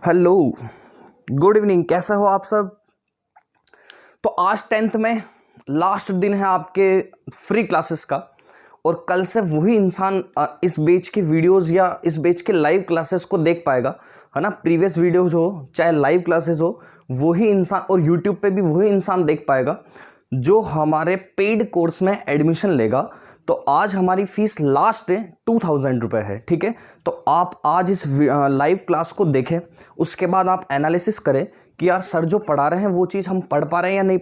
Hello, good evening. कैसे हो आप सब? तो आज 10th में लास्ट दिन है आपके फ्री क्लासेस का, और कल से वही इंसान इस बैच की वीडियोस या इस बैच के लाइव क्लासेस को देख पाएगा, है ना। प्रीवियस वीडियोस हो चाहे लाइव क्लासेस हो, वही इंसान, और यूट्यूब पे भी वही इंसान देख पाएगा जो हमारे पेड कोर्स में एडमिशन लेगा। तो आज हमारी फीस लास्ट 2000 रुपये है, ठीक है। तो आप आज इस लाइव क्लास को देखें, उसके बाद आप एनालिसिस करें कि यार सर जो पढ़ा रहे हैं वो चीज़ हम पढ़ पा रहे हैं या नहीं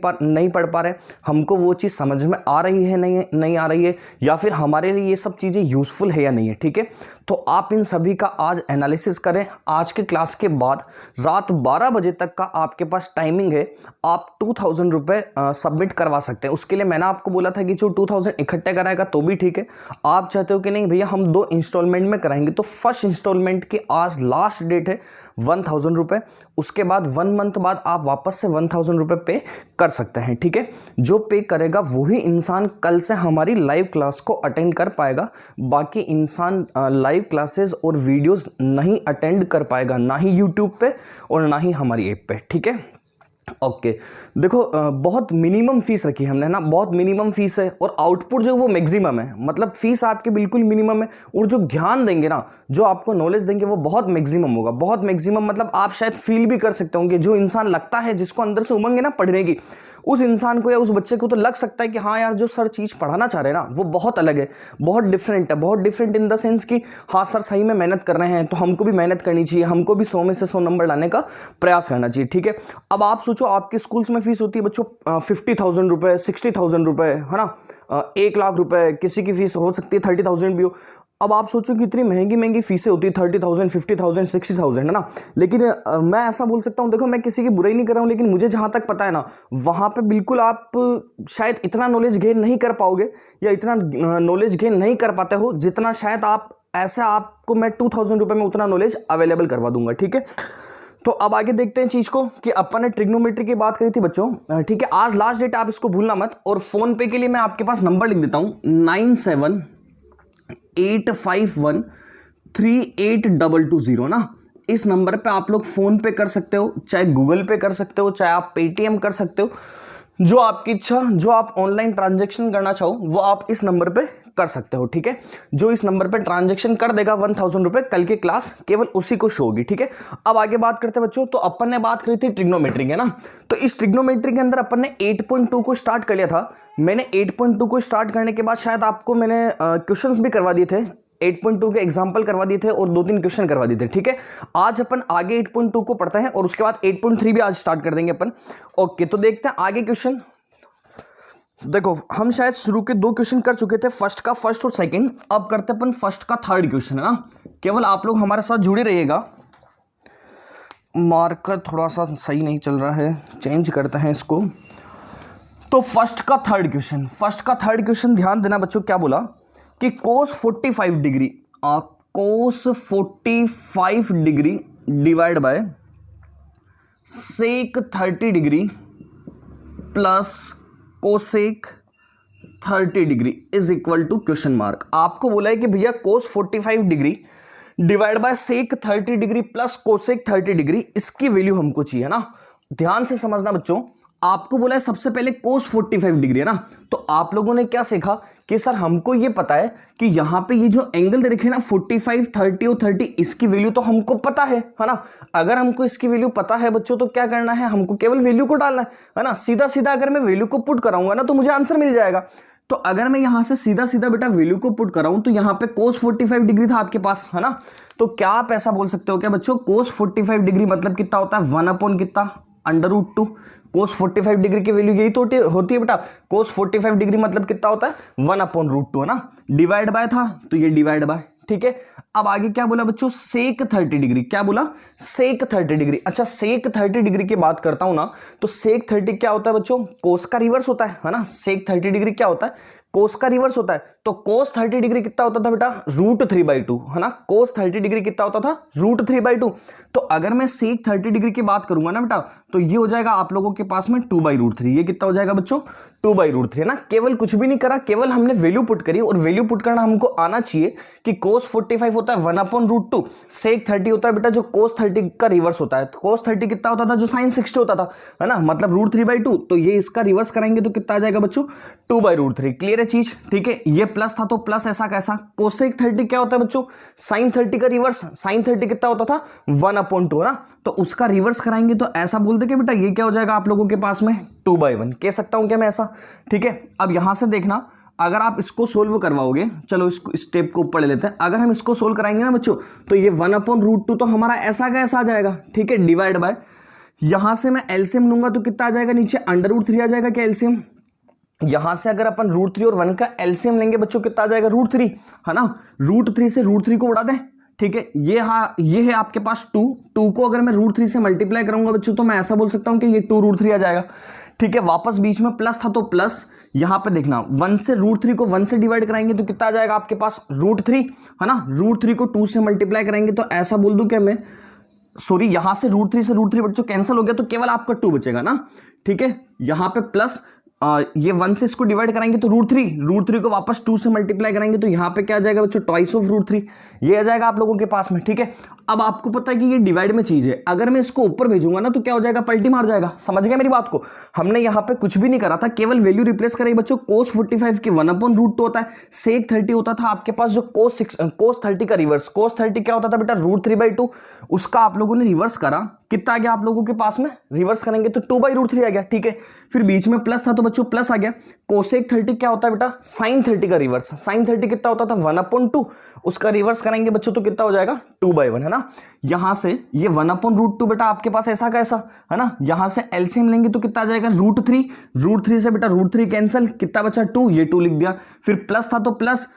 पढ़ पा रहे, हमको वो चीज़ समझ में आ रही है नहीं आ रही है, या फिर हमारे लिए ये सब चीज़ें यूज़फुल है या नहीं है, ठीक है। तो आप इन सभी का आज एनालिसिस करें। आज के क्लास के बाद रात 12 बजे तक का आपके पास टाइमिंग है। आप 2000 रुपये सबमिट करवा सकते हैं। उसके लिए मैंने आपको बोला था कि जो 2000 इकट्ठे कराएगा तो भी ठीक है। आप चाहते हो कि नहीं भैया हम 2 इंस्टॉलमेंट में कराएंगे, तो फर्स्ट इंस्टॉलमेंट की आज लास्ट डेट है 1000 रुपये। उसके बाद 1 मंथ बाद आप वापस से 1000 रुपये पे कर सकते हैं, ठीक है। जो पे करेगा वही इंसान कल से हमारी लाइव क्लास को अटेंड कर पाएगा। बाकी इंसान लाइव क्लासेस और वीडियोस नहीं अटेंड कर पाएगा, ना ही यूट्यूब पे और ना ही हमारी ऐप पे, ठीक है। ओके देखो, बहुत मिनिमम फीस रखी है हमने ना, बहुत मिनिमम फीस है, और आउटपुट जो वो मैक्सिमम है। मतलब फीस आपकी बिल्कुल मिनिमम है, और जो ज्ञान देंगे ना, जो आपको नॉलेज देंगे वो बहुत मैक्सिमम होगा, बहुत मैक्सिमम। मतलब आप शायद फील भी कर सकते होंगे, जो इंसान लगता है, जिसको अंदर से उमंग है ना पढ़ने की, उस इंसान को या उस बच्चे को तो लग सकता है कि हाँ यार जो सर चीज़ पढ़ाना चाह रहे हैं ना वो बहुत अलग है, बहुत डिफरेंट है। बहुत डिफरेंट इन द सेंस कि हाँ सर सही में मेहनत कर रहे हैं, तो हमको भी मेहनत करनी चाहिए, हमको भी 100 में से 100 नंबर लाने का प्रयास करना चाहिए, ठीक है। अब आप सोचो, आपके स्कूल्स में फीस होती है बच्चों 50,000 रुपये, 60,000 रुपये, है ना, 1 लाख रुपये, किसी की फीस हो सकती है 30,000 भी हो। अब आप सोचो कि इतनी महंगी महंगी फीसें होती है, 30,000, 50,000, 60,000, है ना। लेकिन मैं ऐसा बोल सकता हूँ, देखो मैं किसी की बुराई नहीं कर रहा हूँ, लेकिन मुझे जहाँ तक पता है ना, वहाँ पे बिल्कुल आप शायद इतना नॉलेज गेन नहीं कर पाओगे, या इतना नॉलेज गेन नहीं कर पाते हो जितना शायद आप ऐसा, आपको मैं 2000 रुपये में उतना नॉलेज अवेलेबल करवा दूंगा, ठीक है। तो अब आगे देखते हैं चीज को, कि अपन ने ट्रिग्नोमेट्री की बात करी थी बच्चों, ठीक है। आज लास्ट डेट, आप इसको भूलना मत। और फोन पे के लिए मैं आपके पास नंबर लिख देता हूं, 9785138220 ना। इस नंबर पे आप लोग फोन पे कर सकते हो, चाहे गूगल पे कर सकते हो, चाहे आप पेटीएम कर सकते हो, जो आपकी इच्छा, जो आप ऑनलाइन ट्रांजैक्शन करना चाहो वो आप इस नंबर पे कर सकते हो, ठीक है। जो इस नंबर पे ट्रांजैक्शन कर देगा 1000 रुपये, कल की क्लास केवल उसी को शो होगी, ठीक है। अब आगे बात करते हैं बच्चों। तो अपन ने बात करी थी ट्रिग्नोमेट्री के ना, तो इस ट्रिग्नोमेट्री के अंदर अपन ने 8.2 को स्टार्ट कर लिया था। मैंने 8.2 को स्टार्ट करने के बाद शायद आपको मैंने क्वेश्चंस भी करवा दिए थे, 8.2 के एग्जाम्पल करवा दिए थे और 2-3 क्वेश्चन करवा दिए थे, ठीक है। आज अपन आगे 8.2 को पढ़ते हैं, और उसके बाद 8.3 भी आज स्टार्ट कर देंगे अपन। ओके, तो देखते हैं आगे क्वेश्चन। देखो हम शायद शुरू के 2 क्वेश्चन कर चुके थे, फर्स्ट का फर्स्ट और सेकंड। अब करते अपन फर्स्ट का थर्ड क्वेश्चन, है ना। केवल आप लोग हमारे साथ जुड़े रहिएगा। मार्कर थोड़ा सा सही नहीं चल रहा है, चेंज करते हैं इसको। तो फर्स्ट का थर्ड क्वेश्चन ध्यान देना बच्चों। क्या बोला कि cos 45 degree, cos 45 degree divide by sec 30 degree plus cosec 30 degree is equal to question mark. आपको बोला है कि भैया cos 45 degree divide by sec 30 degree plus cosec 30 degree, इसकी वैल्यू हमको चाहिए ना। ध्यान से समझना बच्चों, आपको बोला है सबसे पहले cos 45 डिग्री, है ना। तो आप लोगों ने क्या सीखा कि सर हमको ये पता है कि यहाँ पे ये जो एंगल दे रखे ना 45, 30 और 30, इसकी वैल्यू तो हमको पता है ना। अगर हमको इसकी वैल्यू पता है बच्चों, तो क्या करना है, हमको केवल वैल्यू को डालना है ना। सीधा सीधा अगर मैं वैल्यू को पुट कराऊंगा ना तो मुझे आंसर मिल जाएगा। तो अगर मैं यहां से सीधा सीधा बेटा वैल्यू को पुट कराऊं, तो यहां पे cos 45 डिग्री था आपके पास, है ना। तो क्या आप ऐसा बोल सकते हो क्या बच्चों, cos 45 डिग्री मतलब कितना होता है, 1 कितना, √2। cos 45 डिग्री की वैल्यू यही तो होती है बेटा, cos 45 डिग्री मतलब कितना होता है, 1/√2, है ना। डिवाइड बाय था तो ये डिवाइड बाय, ठीक है। अब आगे क्या बोला बच्चों, सेक 30 डिग्री। क्या बोला, सेक 30 डिग्री। अच्छा, सेक 30 डिग्री की बात करता हूं ना, तो सेक 30 क्या होता है बच्चों, कोस का रिवर्स होता है ना। सेक 30 डिग्री क्या होता है, कोस का रिवर्स होता है, तो कोस 30 डिग्री कितना होता था बेटा, √3/2, है ना। कोस 30 डिग्री कितना होता था, √3/2। तो अगर मैं सेक 30 डिग्री की बात करूंगा ना बेटा, तो ये हो जाएगा आप लोगों के पास में 2/√3। ये कितना हो जाएगा बच्चों, 2/√3, है ना। केवल कुछ भी नहीं करा, केवल हमने वैल्यू पुट करी, और वैल्यू पुट करना हमको आना चाहिए कि कोस 45 होता है 1/√2, सेक 30 होता है बेटा जो कोस 30 का रिवर्स होता है। कोस 30 कितना होता था, जो साइन 60 होता था, है ना, मतलब √3/2। तो ये इसका रिवर्स कराएंगे तो कितना आ जाएगा बच्चों, 2/√3। क्लियर है चीज, ठीक है। ये प्लस था तो प्लस ऐसा कैसा, कोसेक 30 क्या होता है बच्चों, साइन 30 का रिवर्स। साइन 30 कितना होता था, 1/2, है ना। तो उसका रिवर्स कराएंगे तो ऐसा बोल दे कि बेटा ये क्या हो जाएगा आप लोगों के पास में, 2/1 कह सकता हूं क्या मैं ऐसा, ठीक है। अब यहां से देखना, अगर आप इसको सोल्व करवाओगे, चलो इसको स्टेप को ऊपर ले लेते हैं। अगर हम इसको सोल्व कराएंगे ना बच्चों, तो ये 1/√2 तो हमारा ऐसा का ऐसा आ जाएगा, ठीक है, डिवाइड बाय, यहां से मैं एलसीएम लूंगा तो कितना आ जाएगा, नीचे √3 आ जाएगा क्या एलसीएम। यहां से अगर अपन √3 और 1 का एलसीएम लेंगे बच्चों कितना आ जाएगा, √3, है ना। √3 से √3 को उड़ा दें, ठीक है। ये है आपके पास 2 को अगर मैं √3 से मल्टीप्लाई करूंगा बच्चों, तो मैं ऐसा बोल सकता हूं कि ये 2√3 आ जाएगा, ठीक है। वापस बीच में प्लस था तो प्लस, यहां पे देखना 1 से √3 को 1 से डिवाइड कराएंगे तो कितना आ जाएगा आपके पास, √3, है ना। √3 को 2 से मल्टीप्लाई करेंगे तो ऐसा बोल दूं क्या मैं, सॉरी, यहां से √3 से √3 बच्चों कैंसिल हो गया, तो केवल आपका 2 बचेगा ना, ठीक है। यहां पे प्लस ये 1 से इसको डिवाइड कराएंगे तो √3 को वापस 2 से मल्टीप्लाई करेंगे तो यहाँ पे क्या आ जाएगा बच्चों, ट्वाइस ऑफ √3, ये आ जाएगा आप लोगों के पास में, ठीक है। अब आपको पता है कि ये डिवाइड में चीज है, अगर मैं इसको ऊपर भेजूंगा ना तो क्या हो जाएगा, पलटी मार जाएगा। समझ गया मेरी बात को, हमने यहाँ पे कुछ भी नहीं करा था, केवल वैल्यू रिप्लेस करेगी बच्चों। कोस 45 की 1/√2 होता है, सेक 30 होता था आपके पास जो कोस 30 का रिवर्स। कोस 30 क्या होता था बेटा, √3/2, उसका आप लोगों ने रिवर्स करा, कितना आ गया आप लोगों के पास में, रिवर्स करेंगे तो 2/√3 आ गया, ठीक है। फिर बीच में प्लस था तो बच्चों प्लस आ गया। कोसेक 30 क्या होता है बेटा, साइन 30 का रिवर्स। साइन 30 कितना होता था, 1/2, उसका रिवर्स करेंगे बच्चों तो कितना हो जाएगा, 2/1, है ना। यहां से ये 1/√2 बेटा आपके पास ऐसा का ऐसा, है ना। यहां से एलसीएम लेंगे तो कितना आ जाएगा, √3 से बेटा √3 कैंसिल, कितना बचा 2, ये 2 लिख दिया। फिर प्लस था तो प्लस,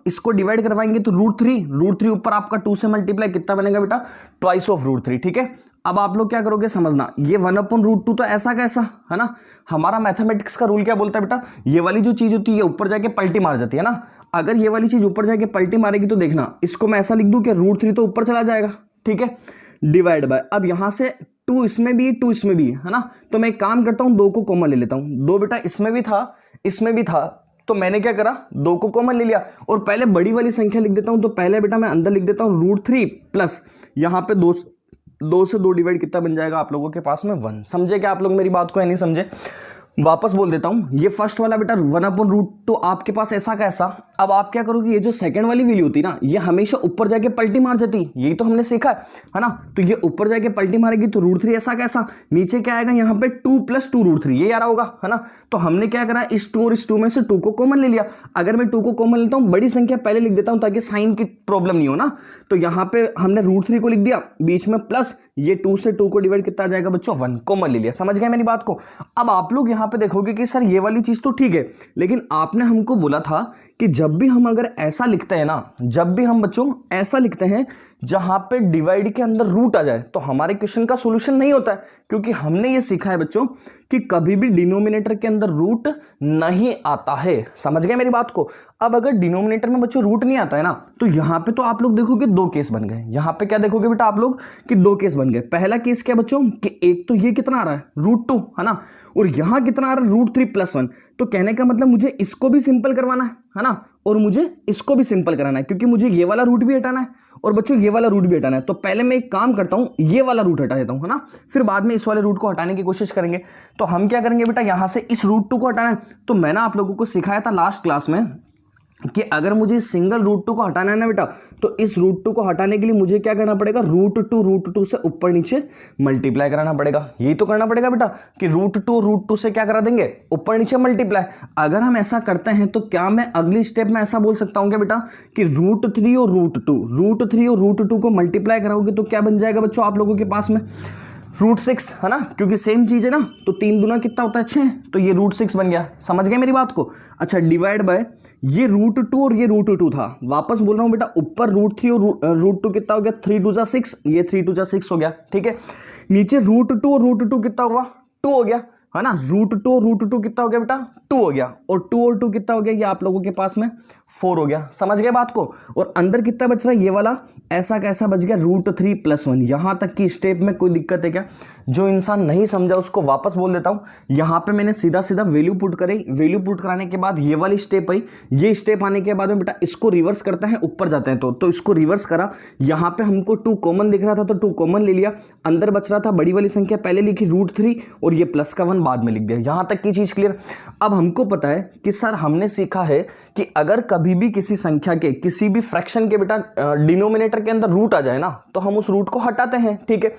इसको डिवाइड करवाएंगे तो √3 ऊपर आपका 2 से मल्टीप्लाई, कितना बनेगा बेटा, ट्वाइस ऑफ √3, ठीक है। अब आप लोग क्या करोगे समझना, ये 1/√2 तो ऐसा कैसा, है ना। हमारा मैथमेटिक्स का रूल क्या बोलता है बेटा, ये वाली जो चीज होती है ऊपर जाके पलटी मार जाती है ना। अगर ये वाली चीज ऊपर जाके पलटी मारेगी तो देखना, इसको मैं ऐसा लिख दूं कि √3 तो ऊपर चला जाएगा, ठीक है, डिवाइड बाय, अब यहां से 2 इसमें भी 2 इसमें भी, है ना। तो मैं एक काम करता हूं, 2 को कॉमन ले लेता हूं। 2 बेटा इसमें भी था, इसमें भी था, तो मैंने क्या करा, 2 को कॉमन ले लिया और पहले बड़ी वाली संख्या लिख देता हूं। तो पहले बेटा मैं अंदर लिख देता हूं √3 प्लस, यहां पे 2 से 2 डिवाइड कितना बन जाएगा आप लोगों के पास में, 1। समझे क्या आप लोग मेरी बात को, या नहीं समझे। वापस बोल देता हूं, ये फर्स्ट वाला बेटा 1/√2 आपके पास ऐसा कैसा। अब आप क्या करोगे, ये जो सेकंड वाली वैल्यू होती ना, ये हमेशा ऊपर जाके पलटी मार जाती, यही तो हमने सीखा है ना। तो ये ऊपर जाके पलटी मारेगी तो √3 ऐसा कैसा, नीचे क्या आएगा यहाँ पे 2 + 2 √3, ये आ रहा होगा, है ना। तो हमने क्या करा, इस 2 और इस 2 में से 2 को कॉमन ले लिया। अगर मैं 2 को कॉमन लेता हूँ, बड़ी संख्या पहले लिख देता हूँ ताकि साइन की प्रॉब्लम नहीं हो ना। तो यहाँ पे हमने √3 को लिख दिया, बीच में प्लस, ये 2 से 2 को डिवाइड कितना आ जाएगा बच्चों, 1, कॉमन ले लिया। समझ गए मेरी बात को। अब आप लोग यहाँ पे देखोगे कि सर ये वाली चीज तो ठीक है, लेकिन आपने हमको बोला था कि जब भी हम अगर ऐसा लिखते हैं ना, जब भी हम बच्चों ऐसा लिखते हैं जहां पे डिवाइड के अंदर रूट आ जाए, तो हमारे क्वेश्चन का सॉल्यूशन नहीं होता है, क्योंकि हमने ये सीखा है बच्चों कि कभी भी डिनोमिनेटर के अंदर रूट नहीं आता है। समझ गए मेरी बात को। अब अगर डिनोमिनेटर में बच्चों रूट नहीं आता है ना, तो यहां पे तो आप लोग देखोगे 2 केस बन गए। यहां पे क्या देखोगे बेटा आप लोग कि 2 केस बन गए। पहला केस क्या बच्चों कि एक तो ये कितना आ रहा है, √2, है ना, और यहां कितना आ रहा है, √3 + 1। तो कहने का मतलब मुझे इसको भी सिंपल करवाना है ना, और मुझे इसको भी सिंपल कराना है, क्योंकि मुझे ये वाला रूट भी हटाना है और बच्चों ये वाला रूट भी हटाना है। तो पहले मैं एक काम करता हूं, ये वाला रूट हटा देता हूं, है ना, फिर बाद में इस वाले रूट को हटाने की कोशिश करेंगे। तो हम क्या करेंगे बेटा, यहां से इस √2 को हटाना है। तो मैंने आप लोगों को सिखाया था लास्ट क्लास में कि अगर मुझे सिंगल √2 को हटाना है ना बेटा, तो इस √2 को हटाने के लिए मुझे क्या करना पड़ेगा, √2 से ऊपर नीचे मल्टीप्लाई कराना पड़ेगा। यही तो करना पड़ेगा बेटा कि √2 से क्या करा देंगे, ऊपर नीचे मल्टीप्लाई। अगर हम ऐसा करते हैं तो क्या मैं अगली स्टेप में ऐसा बोल सकता हूं क्या बेटा कि √3 और √2 को मल्टीप्लाई कराओगे तो क्या बन जाएगा बच्चों आप लोगों के पास में, √6, है ना, क्योंकि सेम चीज है ना। तो 3 दूना कितना होता है, 6, तो ये √6 बन गया। समझ गए मेरी बात को। अच्छा, डिवाइड बाय, ये √2 और ये √2 था। वापस बोल रहा हूं बेटा, ऊपर √3 और √2 कितना हो गया, 3 × 2 = 6, ये 3 × 2 = 6 हो गया, ठीक है। नीचे √2 और √2 कितना हुआ, 2 हो गया। है ना, रूट टू कितना हो गया बेटा 2 हो गया, और 2 और 2 कितना हो गया, ये आप लोगों के पास में 4 हो गया। समझ गए बात को। और अंदर कितना बच रहा है, ये वाला ऐसा कैसा बच गया √3+1। यहां तक की स्टेप में कोई दिक्कत है क्या? जो इंसान नहीं समझा उसको वापस बोल देता हूं। यहां पे मैंने सीधा सीधा वैल्यू पुट करी, वैल्यू पुट कराने के बाद ये वाली स्टेप आई, ये स्टेप आने के बाद में बेटा इसको रिवर्स करते हैं, ऊपर जाते हैं तो इसको रिवर्स करा। यहां पे हमको 2 कॉमन दिख रहा था तो 2 कॉमन ले लिया, अंदर बच रहा था बड़ी वाली संख्या पहले लिखी √3 और ये प्लस का 1 बाद में लिख दिया। यहां तक की चीज क्लियर। अब हमको पता है कि सर हमने सीखा है कि अगर कभी भी किसी संख्या के किसी भी फ्रैक्शन के बेटा डिनोमिनेटर के अंदर रूट आ जाए ना, तो हम उस रूट को हटाते हैं। ठीक है,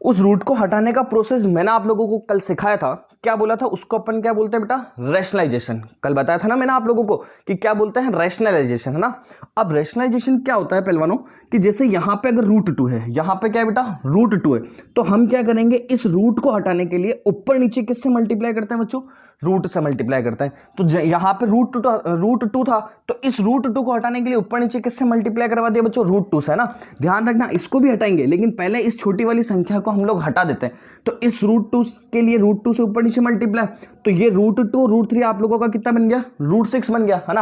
उस रूट को हटाने का प्रोसेस मैंने आप लोगों को कल सिखाया था। क्या बोला था उसको अपन क्या बोलते हैं बेटा, रैशनलाइजेशन। कल बताया था ना मैंने आप लोगों को कि क्या बोलते हैं, रैशनलाइजेशन, है ना। अब रैशनलाइजेशन क्या होता है पहलवानों, कि जैसे यहां पे अगर √2 है, यहां पे क्या है बेटा √2 है, तो हम क्या करेंगे, इस रूट को हटाने के लिए ऊपर नीचे किससे मल्टीप्लाई करते हैं बच्चों, रूट से मल्टीप्लाई करते हैं। तो यहां पे √2 था तो इस √2 को हटाने के लिए ऊपर नीचे किससे मल्टीप्लाई करवा दिया बच्चों, √2 से, है ना। ध्यान रखना इसको भी हटाएंगे, लेकिन पहले इस छोटी वाली संख्या को हम लोग हटा देते हैं। तो इस √2 के लिए √2 से ऊपर नीचे मल्टीप्लाई, तो ये √2 और √3 आप लोगों का कितना बन गया, √6 बन गया, है ना।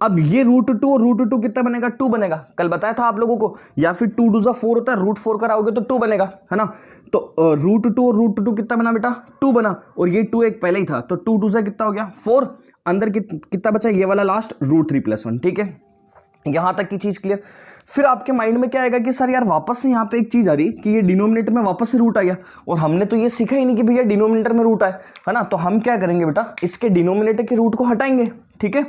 अब ये √2 और √2 कितना बनेगा, 2 बनेगा। कल बताया था आप लोगों को, या फिर 2 2 4 होता है, √4 कराओगे तो 2 बनेगा, है ना। तो √2 और √2 कितना बना बेटा, 2 बना, और ये 2 एक पहले ही था तो 2 2 से कितना हो गया 4, अंदर कितना बचा, ये वाला लास्ट √3+1। ठीक है, यहां तक की चीज क्लियर। फिर आपके माइंड में क्या आएगा कि सर यार वापस से यहां पे एक चीज आ रही कि ये डिनोमिनेटर में वापस से रूट आ गया, और हमने तो ये सीखा ही नहीं कि भैया डिनोमिनेटर में रूट आए, है ना। तो हम क्या करेंगे बेटा, इसके डिनोमिनेटर के रूट को हटाएंगे। ठीक है,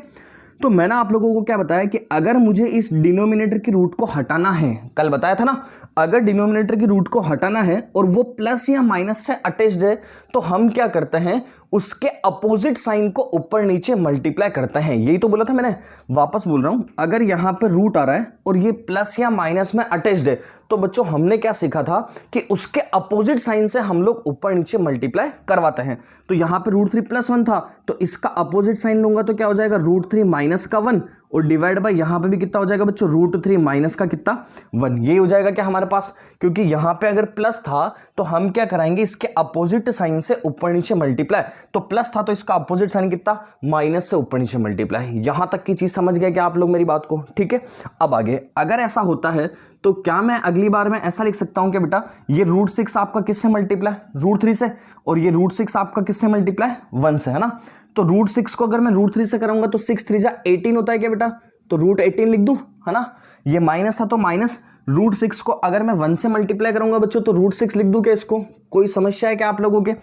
तो मैंने आप लोगों को क्या बताया कि अगर मुझे इस डिनोमिनेटर की रूट को हटाना है, कल बताया था ना, अगर डिनोमिनेटर की रूट को हटाना है और वो प्लस या माइनस से अटैच्ड है, तो हम क्या करते हैं, उसके अपोजिट साइन को ऊपर नीचे मल्टीप्लाई करते हैं। यही तो बोला था मैंने, वापस बोल रहा हूं। अगर यहां पर रूट आ रहा है और ये प्लस या माइनस में अटैच्ड है, तो बच्चों हमने क्या सीखा था कि उसके अपोजिट साइन से हम लोग ऊपर नीचे मल्टीप्लाई करवाते हैं। तो यहां पर √3+1 था, तो इसका अपोजिट साइन लूंगा तो क्या हो जाएगा, √3 माइनस का 1, और डिवाइड बाय यहां पे भी कितना हो जाएगा बच्चों, √3 माइनस का कितना 1। ये हो जाएगा क्या हमारे पास, क्योंकि यहां पे अगर प्लस था तो हम क्या कराएंगे, इसके अपोजिट साइन से ऊपर नीचे मल्टीप्लाई। तो प्लस था तो इसका अपोजिट साइन कितना, माइनस से ऊपर नीचे मल्टीप्लाई। यहां तक की चीज समझ गए क्या आप लोग मेरी बात को। ठीक है, अब आगे अगर ऐसा होता है तो क्या मैं अगली बार में ऐसा लिख सकता हूं कि बेटा ये √6 आपका किससे मल्टीप्लाई, √3 से, और ये √6 आपका किससे मल्टीप्लाई, 1 से, है ना। तो √6 को अगर मैं √3 से करूंगा तो 6 3 जा 18 होता है क्या बेटा, तो √18 लिख दूं, है ना। ये माइनस था तो माइनस, √6 को अगर मैं 1 से मल्टीप्लाई करूंगा बच्चों तो √6 लिख दूं क्या इसको, कोई समस्या है क्या आप लोगों के।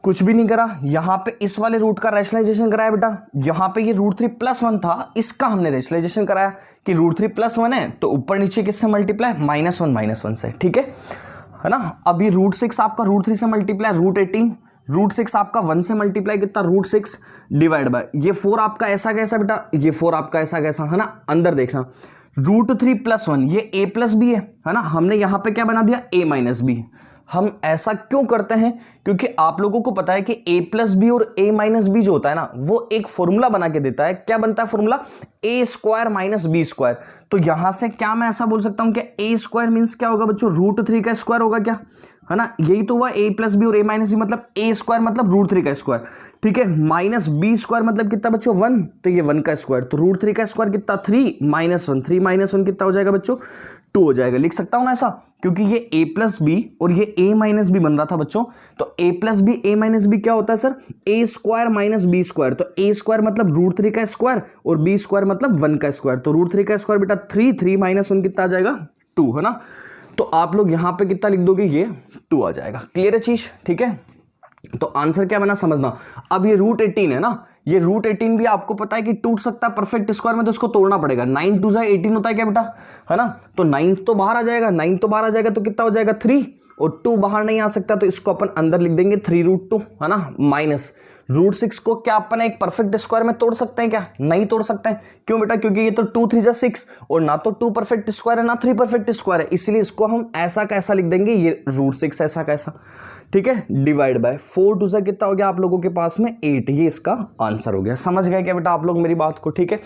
कुछ भी नहीं करा, यहां पे इस वाले रूट का रैशनलाइजेशन कराया बेटा। यहां पे ये √3+1 था, इसका हमने रैशनलाइजेशन कराया कि √3+1 है तो ऊपर नीचे किससे मल्टीप्लाई, -1 से। ठीक है ना। अब ये √6 आपका √3 से मल्टीप्लाई √18, √6 आपका 1 से मल्टीप्लाई कितना, √6 डिवाइड बाय ये 4 आपका ऐसा कैसा बेटा, ये 4 आपका ऐसा कैसा, है ना। अंदर देखना √3+1 ये a+b है ना। हमने यहां पे क्या बना दिया, a-b। हम ऐसा क्यों करते हैं, क्योंकि आप लोगों को पता है कि a+b और a-b जो होता है ना, वो एक फॉर्मूला बना के देता है। क्या बनता है फॉर्मूला, a² - b²। तो यहां से क्या मैं ऐसा बोल सकता हूं कि a² मींस क्या होगा बच्चों, √3 का स्क्वायर होगा क्या, है ना। यही तो हुआ a+b और a-b मतलब a² मतलब √3 का स्क्वायर। ठीक है, -b² मतलब कितना बच्चों 1, तो ये 1 का स्क्वायर, तो √3 का स्क्वायर कितना 3 -1, 3 - 1 कितना हो जाएगा बच्चों 2 हो जाएगा। लिख सकता हूं ना ऐसा, क्योंकि ये a+b और ये a-b बन रहा था बच्चों। तो a+b a-b क्या होता है सर, a² - b²। तो a² मतलब √3 का स्क्वायर और b² मतलब 1 का स्क्वायर। तो √3 का स्क्वायर बेटा 3 3 - 1 कितना आ जाएगा 2, है ना। तो आप लोग यहां पे कितना लिख दोगे, ये 2 आ जाएगा। क्लियर है चीज, ठीक है। तो आंसर क्या बना समझना। अब ये √18 है ना, ये √18 भी आपको पता है कि टूट सकता है परफेक्ट स्क्वायर में, तो इसको तोड़ना पड़ेगा। 9 2 18 होता है क्या बेटा, है ना। तो 9 तो बाहर आ जाएगा, 9 तो बाहर आ जाएगा, तो कितना हो जाएगा 3, और 2 बाहर नहीं आ सकता तो इसको अपन अंदर लिख देंगे 3√2, है ना, माइनस √6 को क्या अपन एक परफेक्ट स्क्वायर में तोड़ सकते हैं क्या, नहीं तोड़ सकते हैं। क्यों बेटा, क्योंकि ये तो 2 3 जा 6, और ना तो 2 परफेक्ट स्क्वायर है ना 3 परफेक्ट स्क्वायर है, इसलिए इसको हम ऐसा कैसा लिख देंगे, ये √6 ऐसा कैसा। ठीक है, डिवाइड बाय 4 2 से कितना हो गया आप लोगों के पास में 8, ये इसका आंसर हो गया। समझ गए क्या बेटा आप लोग मेरी बात को। ठीक है,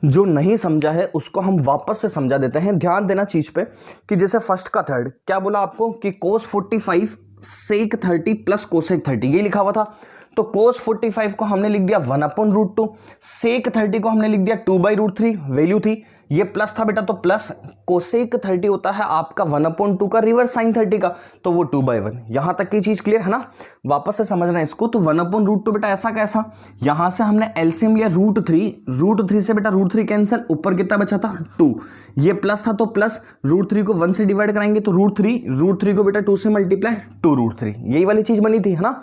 जो नहीं समझा है उसको हम वापस से समझा देते हैं। ध्यान देना चीज पे कि जैसे फर्स्ट का थर्ड क्या बोला आपको कि cos 45 सेक 30 प्लस कोसेक 30, ये लिखा हुआ था। तो कोस 45 को हमने लिख दिया 1/√2, सेक 30 को हमने लिख दिया 2/√3, वैल्यू थी, ये प्लस था बेटा, तो प्लस कोसेक 30 होता है आपका 1/2 का रिवर्स साइन 30 का, तो वो 2/1। यहां तक की चीज क्लियर है ना? वापस से समझना है इसको। तो 1/√2 बेटा ऐसा कैसा, यहां से हमने एलसीएम लिया √3 से बेटा √3 कैंसिल, ऊपर कितना बचा था 2, ये प्लस था तो प्लस, √3 को 1 से डिवाइड कराएंगे तो √3 को बेटा 2 से मल्टीप्लाई 2√3, यही वाली चीज बनी थी, है ना?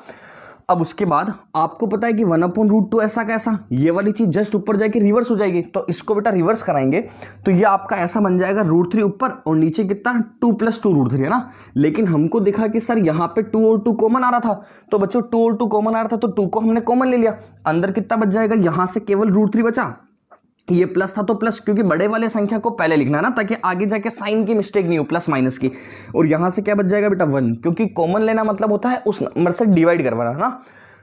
अब उसके बाद आपको पता है कि 1/√2 ऐसा कैसा, ये वाली चीज जस्ट ऊपर जाके रिवर्स हो जाएगी, तो इसको बेटा रिवर्स कराएंगे तो ये आपका ऐसा बन जाएगा √3 ऊपर और नीचे कितना 2 + 2√3, है ना? लेकिन हमको दिखा कि सर यहाँ पे 2 और 2 कॉमन आ रहा था, तो बच्चों 2 और 2 कॉमन आ रहा था तो 2 को हमने कॉमन ले लिया, अंदर कितना बच जाएगा, यहां से केवल √3 बचा, ये प्लस था तो प्लस, क्योंकि बड़े वाले संख्या को पहले लिखना है ना, ताकि आगे जाके साइन की मिस्टेक नहीं हो, प्लस माइनस की। और यहां से क्या बच जाएगा बेटा 1, क्योंकि कॉमन लेना मतलब होता है उस नंबर से डिवाइड करवाना, है ना?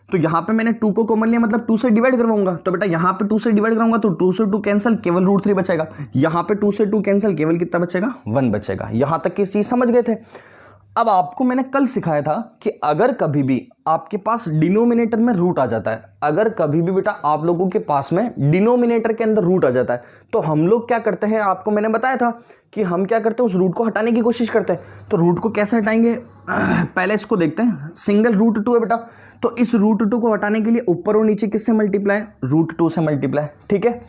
तो यहां पे मैंने 2 को कॉमन लिया, मतलब 2 से डिवाइड करवाऊंगा, तो बेटा यहां पे 2 से डिवाइड कराऊंगा तो 2 से 2 कैंसिल, केवल √3 बचेगा, यहां पे 2 से 2 कैंसिल, केवल कितना बचेगा 1 बचेगा। यहां तक की चीज समझ गए थे? अब आपको मैंने कल सिखाया था कि अगर कभी भी आपके पास डिनोमिनेटर में रूट आ जाता है, अगर कभी भी बेटा आप लोगों के पास में डिनोमिनेटर के अंदर रूट आ जाता है, तो हम लोग क्या करते हैं, आपको मैंने बताया था कि हम क्या करते हैं, उस रूट को हटाने की कोशिश करते हैं। तो रूट को कैसे हटाएंगे, पहले इसको देखते हैं। सिंगल √2 है बेटा, तो इस √2 को हटाने के लिए ऊपर और नीचे किससे मल्टीप्लाई, √2 से मल्टीप्लाई, ठीक है।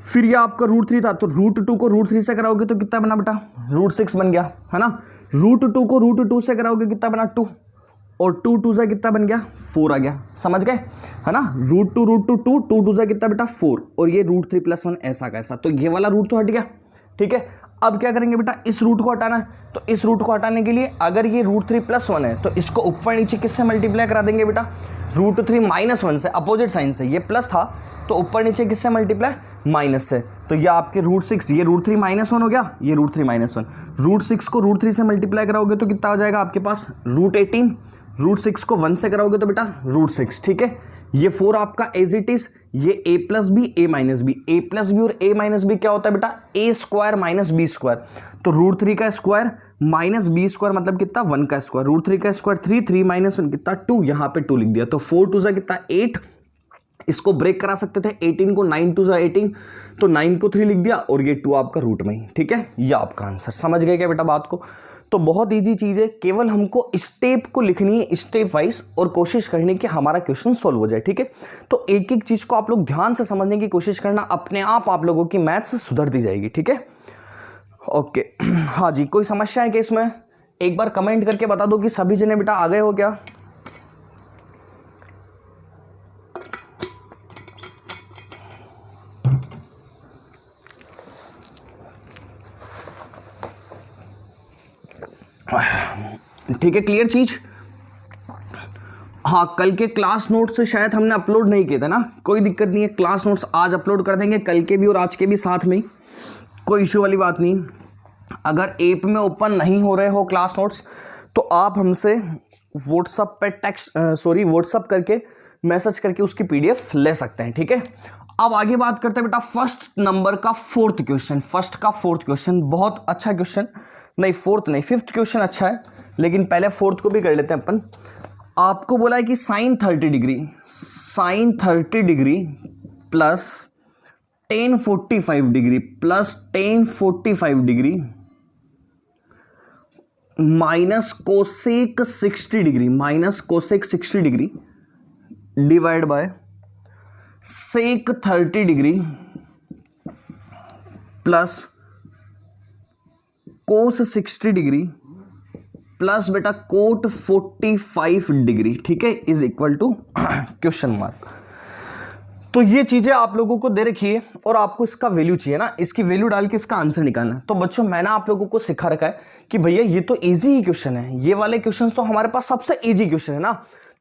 फिर ये आपका √3 था, तो √2 को √3 से कराओगे तो कितना बना बेटा, √6 बन गया, है ना? √2 को √2 से कराओगे कितना बना 2, और 2 से कितना बन गया 4 आ गया, समझ गए, है ना? √2 2 से कितना बेटा 4, और ये √3 + 1 ऐसा कैसा, तो ये वाला रूट तो हट गया, ठीक है। अब क्या करेंगे बेटा, इस रूट को हटाना है, तो इस रूट को हटाने के लिए अगर ये √3 + 1 है तो इसको ऊपर नीचे किससे मल्टीप्लाई करा देंगे बेटा, √3 - 1 से, अपोजिट साइन से, ये प्लस था तो ऊपर नीचे किससे मल्टीप्लाई, माइनस से, तो ये आपके √6, ये √3 - 1 हो गया, ये √3 - 1, √6 को √3 से मल्टीप्लाई कराओगे तो कितना हो जाएगा आपके पास √18, √6 को 1 से कराओगे तो बेटा √6, ठीक है। ये 4 आपका एज इट इज, ये a + b a - b, a + b और a - b क्या होता है बेटा, a² - b², तो √3 का स्क्वायर माइनस b² मतलब कितना 1 का स्क्वायर, √3 का स्क्वायर 3, 3 - 1 कितना 2, यहाँ पे 2 लिख दिया, तो 4 2 कितना 8, इसको ब्रेक करा सकते थे 18 को, 9 2 18, तो 9 को 3 लिख दिया और ये 2 आपका रूट में ही, ठीक है। ये आपका आंसर, समझ गए क्या बेटा बात को? तो बहुत इजी चीज़ है, केवल हमको स्टेप को लिखनी है स्टेप वाइज और कोशिश करनी कि हमारा क्वेश्चन सॉल्व हो जाए, ठीक है। तो एक एक चीज़ को आप लोग ध्यान से समझने की कोशिश करना, अपने आप लोगों की मैथ्स सुधरती जाएगी, ठीक है। ओके, हाँ जी, कोई समस्या है कि इसमें एक बार कमेंट करके बता दो कि सभी जने बेटा आ गए हो क्या? ठीक है, क्लियर चीज? हाँ, कल के क्लास नोट्स शायद हमने अपलोड नहीं किए थे ना, कोई दिक्कत नहीं है, क्लास नोट्स आज अपलोड कर देंगे, कल के भी और आज के भी साथ में, कोई इशू वाली बात नहीं। अगर ऐप में ओपन नहीं हो रहे हो क्लास नोट्स तो आप हमसे व्हाट्सएप पे व्हाट्सएप करके मैसेज करके उसकी PDF ले सकते हैं, ठीक है। अब आगे बात करते हैं बेटा फर्स्ट नंबर का 4th क्वेश्चन, फर्स्ट का 4th क्वेश्चन, बहुत अच्छा क्वेश्चन, नहीं 4th नहीं 5th क्वेश्चन अच्छा है, लेकिन पहले 4th को भी कर लेते हैं अपन। आपको बोला है कि sin 30 degree plus tan 45 degree plus tan 45 degree minus cosec 60 degree divide by sec 30 degree plus cos 60 degree plus बेटा कोट 45 डिग्री, ठीक है, is equal to question mark. तो ये चीजें आप लोगों को दे रखी है और आपको इसका वैल्यू चाहिए ना, इसकी वैल्यू डाल के इसका आंसर निकालना है। तो बच्चों मैंने आप लोगों को सिखा रखा है कि भैया ये तो इजी ही क्वेश्चन है, ये वाले क्वेश्चन तो हमारे पास सबसे इजी क्वेश्चन है ना,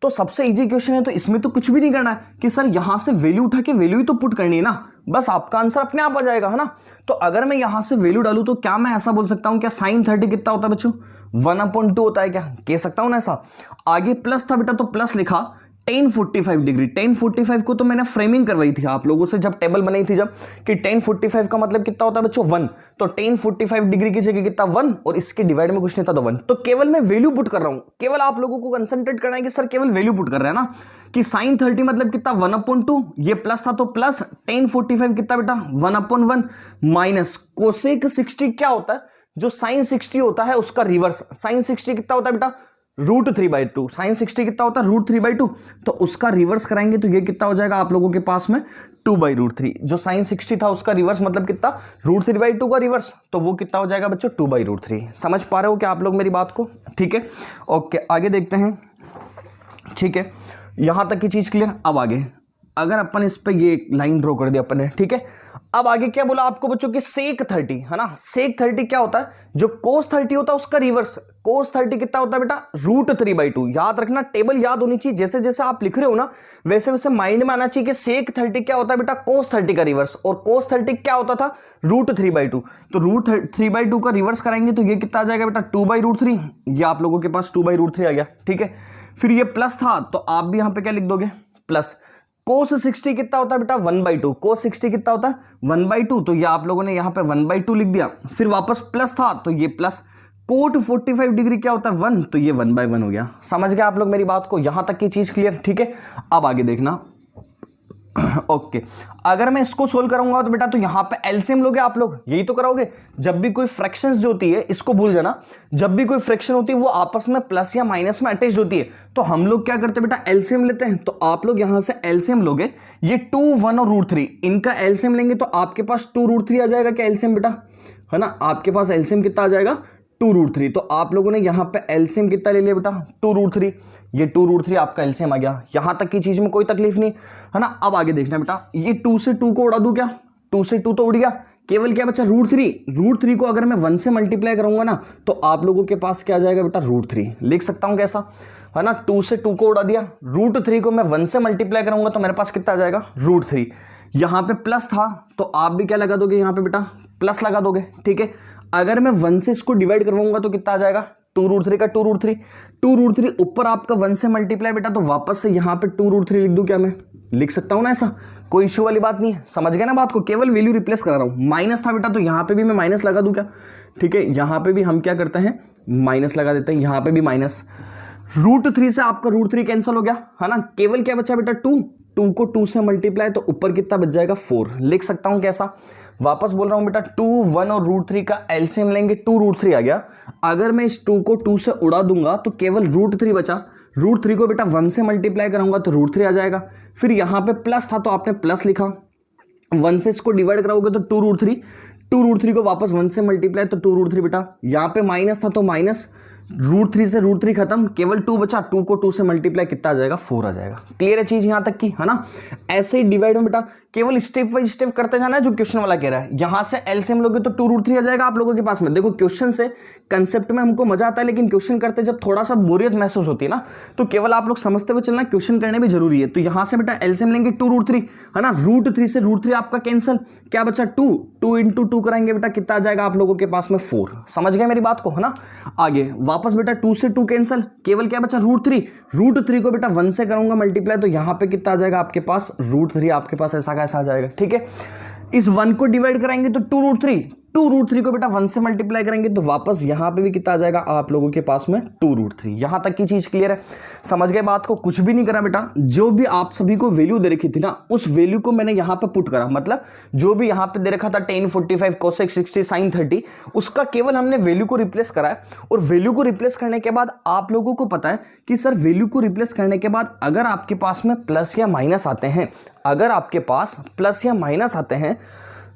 तो सबसे इजी क्वेश्चन है तो इसमें तो कुछ भी नहीं करना है कि सर यहां से वैल्यू उठा के वैल्यू ही तो पुट करनी है ना, बस आपका आंसर अपने आप आ जाएगा, है ना। तो अगर मैं यहां से वैल्यू डालूं तो क्या मैं ऐसा बोल सकता हूं क्या sin 30 कितना होता है बच्चों 1/2 होता है, क्या कह सकता हूं ना ऐसा। आगे प्लस था बेटा तो प्लस लिखा, tan 45 डिग्री। tan 45 को तो मैंने फ्रेमिंग करवाई थी आप लोगों से जब टेबल बनाई थी, जब कि tan 45 का मतलब कितना होता है बच्चों 1, तो tan 45 डिग्री की जगह कितना 1 और इसके डिवाइड में कुछ नहीं था तो 1। तो केवल मैं वैल्यू पुट कर रहा हूं, केवल आप लोगों को कंसंट्रेट करना है कि सर केवल वैल्यू पुट कर रहे हैं ना, कि sin 30 मतलब कितना 1/2, ये प्लस था तो प्लस, tan 45 कितना बेटा 1/1 माइनस कोसेक 60 क्या होता है, जो sin 60 होता है उसका रिवर्स। sin 60 कितना होता है बेटा √3/2, sin 60 कितना होता है √3/2, तो उसका रिवर्स कराएंगे तो ये कितना हो जाएगा आप लोगों के पास में 2/√3। जो sin 60 था उसका रिवर्स मतलब कितना √3/2 का रिवर्स, तो वो कितना हो जाएगा बच्चों 2/√3। समझ पा रहे हो क्या आप लोग मेरी बात को? ठीक है, ओके आगे देखते हैं। ठीक है, यहां तक की चीज क्लियर। अब आगे अगर अपन इस पे ये लाइन ड्रॉ कर दिया अपन ने, ठीक है, अब आगे क्या बोला आपको बच्चों की sec 30 है ना। sec 30 क्या होता है, जो cos 30 होता है उसका रिवर्स। cos 30 कितना होता है बेटा √3/2। याद रखना, टेबल याद होनी चाहिए, जैसे जैसे आप लिख रहे हो ना वैसे वैसे माइंड में आना चाहिए कि sec 30 क्या होता है बेटा cos 30 का रिवर्स, और cos 30 क्या होता था √3/2। तो √3/2 का रिवर्स कराएंगे तो ये कितना आ जाएगा बेटा 2/√3। ये आप लोगों के पास 2/√3 आ गया। ठीक है, फिर ये प्लस था तो आप भी यहां पे क्या लिख दोगे प्लस। cos 60 कितना होता है बेटा 1/2। cos 60 कितना होता है 1/2, तो ये आप लोगों ने यहां पे 1/2 लिख दिया। फिर वापस प्लस था तो ये प्लस। cot 45 डिग्री क्या होता है 1, तो ये 1/1 हो गया। समझ गए आप लोग मेरी बात को? यहां तक की चीज क्लियर? ठीक है, अब आगे देखना। ओके अगर मैं इसको सोल्व करूंगा तो बेटा तो यहां पे एलसीएम लोगे आप लोग, यही तो करोगे। जब भी कोई फ्रैक्शंस जो होती है, इसको भूल जाना, जब भी कोई फ्रैक्शन होती है वो आपस में प्लस या माइनस में अटैच्ड होती है, तो हम लोग क्या करते हैं बेटा एलसीएम लेते हैं। तो आप लोग यहां से एलसीएम लोगे, ये 2, 1 और √3 इनका एलसीएम लेंगे तो आपके पास 2√3 आ जाएगा क्या एलसीएम बेटा, है ना। आपके पास एलसीएम कितना आ जाएगा 2√3। तो आप लोगों ने यहां पे एलसीएम कितना ले लिया बेटा 2√3, ये 2√3 आपका एलसीएम आ गया। यहां तक की चीज में कोई तकलीफ नहीं, है ना। अब आगे देखना बेटा, ये 2 से 2 को उड़ा दूं क्या, 2 से 2 तो उड़ गया, केवल क्या बचा √3 को अगर मैं 1 से मल्टीप्लाई करूंगा ना तो आप लोगों के पास क्या आ जाएगा बेटा √3। लिख सकता हूं कैसा, है ना। 2 से 2 को उड़ा दिया, √3 को मैं 1 से मल्टीप्लाई करूंगा तो मेरे पास कितना आ जाएगा √3। यहां पे प्लस था तो आप भी क्या लगा दोगे यहां पे बेटा प्लस लगा दोगे। ठीक है, अगर मैं 1 से इसको डिवाइड करवाऊंगा तो कितना आ जाएगा 2√3 का 2√3 ऊपर आपका 1 से मल्टीप्लाई बेटा, तो वापस से यहां पे 2√3 लिख दूं क्या, मैं लिख सकता हूं ना ऐसा, कोई इश्यू वाली बात नहीं है। समझ गए ना बात को, केवल वैल्यू रिप्लेस करा रहा हूं। माइनस था बेटा तो यहां पे भी मैं माइनस लगा दूं क्या, ठीक है, यहां पे भी हम क्या करते हैं माइनस लगा देते हैं, यहां पे भी माइनस। √3 से आपका √3 कैंसिल हो गया, है ना। केवल क्या बचा बेटा 2 को 2 से मल्टीप्लाई तो ऊपर कितना बच जाएगा 4। लिख सकता हूं कैसा, वापस बोल रहा हूं बेटा 2, 1 और √3 का एलसीएम लेंगे, 2√3 आ गया। अगर मैं इस 2 को 2 से उड़ा दूंगा तो केवल √3 बचा। √3 को बेटा 1 से मल्टीप्लाई कराऊंगा तो √3 आ जाएगा। फिर यहां पे प्लस था तो आपने प्लस लिखा, 1 से इसको डिवाइड कराओगे तो 2√3 को वापस 1 से मल्टीप्लाई तो 2√3 बेटा। यहां पे माइनस था तो माइनस, √3 से √3 खत्म, केवल 2 बचा, 2 को 2 से मल्टीप्लाई कितना आ जाएगा 4 आ जाएगा। क्लियर है चीज यहां तक की, है ना। ऐसे ही डिवाइड में बेटा केवल स्टेप बाय स्टेप करते जाना है, जो क्वेश्चन वाला कह रहा है। यहां से एलसीएम लोगे तो 2√3 आ जाएगा आप लोगों के पास में। देखो क्वेश्चन से कंसेप्ट में हमको मजा आता है, लेकिन क्वेश्चन करते जब थोड़ा सा बोरियत महसूस होती है ना, तो केवल आप लोग समझते हुए चलना, क्वेश्चन करने भी जरूरी है। तो यहां से बेटा एलसीएम लेंगे 2√3, है ना। √3 से √3 आपका कैंसिल, क्या बचा 2 इंटू 2 कराएंगे बेटा कितना आ जाएगा आप लोगों के पास में 4। समझ गए मेरी बात को, है ना। आगे वापस बेटा 2 से 2 कैंसिल, केवल क्या बचा √3 को बेटा 1 से करूंगा मल्टीप्लाई तो यहां पे कितना आ जाएगा आपके पास √3 आपके पास ऐसा कैसा आ जाएगा। ठीक है, इस 1 को डिवाइड कराएंगे तो 2√3 को बेटा 1 से मल्टीप्लाई करेंगे तो वापस यहां पे भी कितना आ जाएगा आप लोगों के पास में 2√3। यहां तक की चीज क्लियर है, समझ गए बात को। कुछ भी नहीं करा बेटा, जो भी आप सभी को वैल्यू दे रखी थी ना उस वैल्यू को मैंने यहां पे पुट करा। मतलब जो भी यहां पे दे रखा था tan 45 cosec 60 sin 30, उसका केवल हमने वैल्यू को रिप्लेस करा है। और वैल्यू को रिप्लेस करने के बाद आप लोगों को पता है कि सर वैल्यू को रिप्लेस करने के बाद अगर आपके पास में प्लस या माइनस आते हैं, अगर आपके पास प्लस या माइनस आते हैं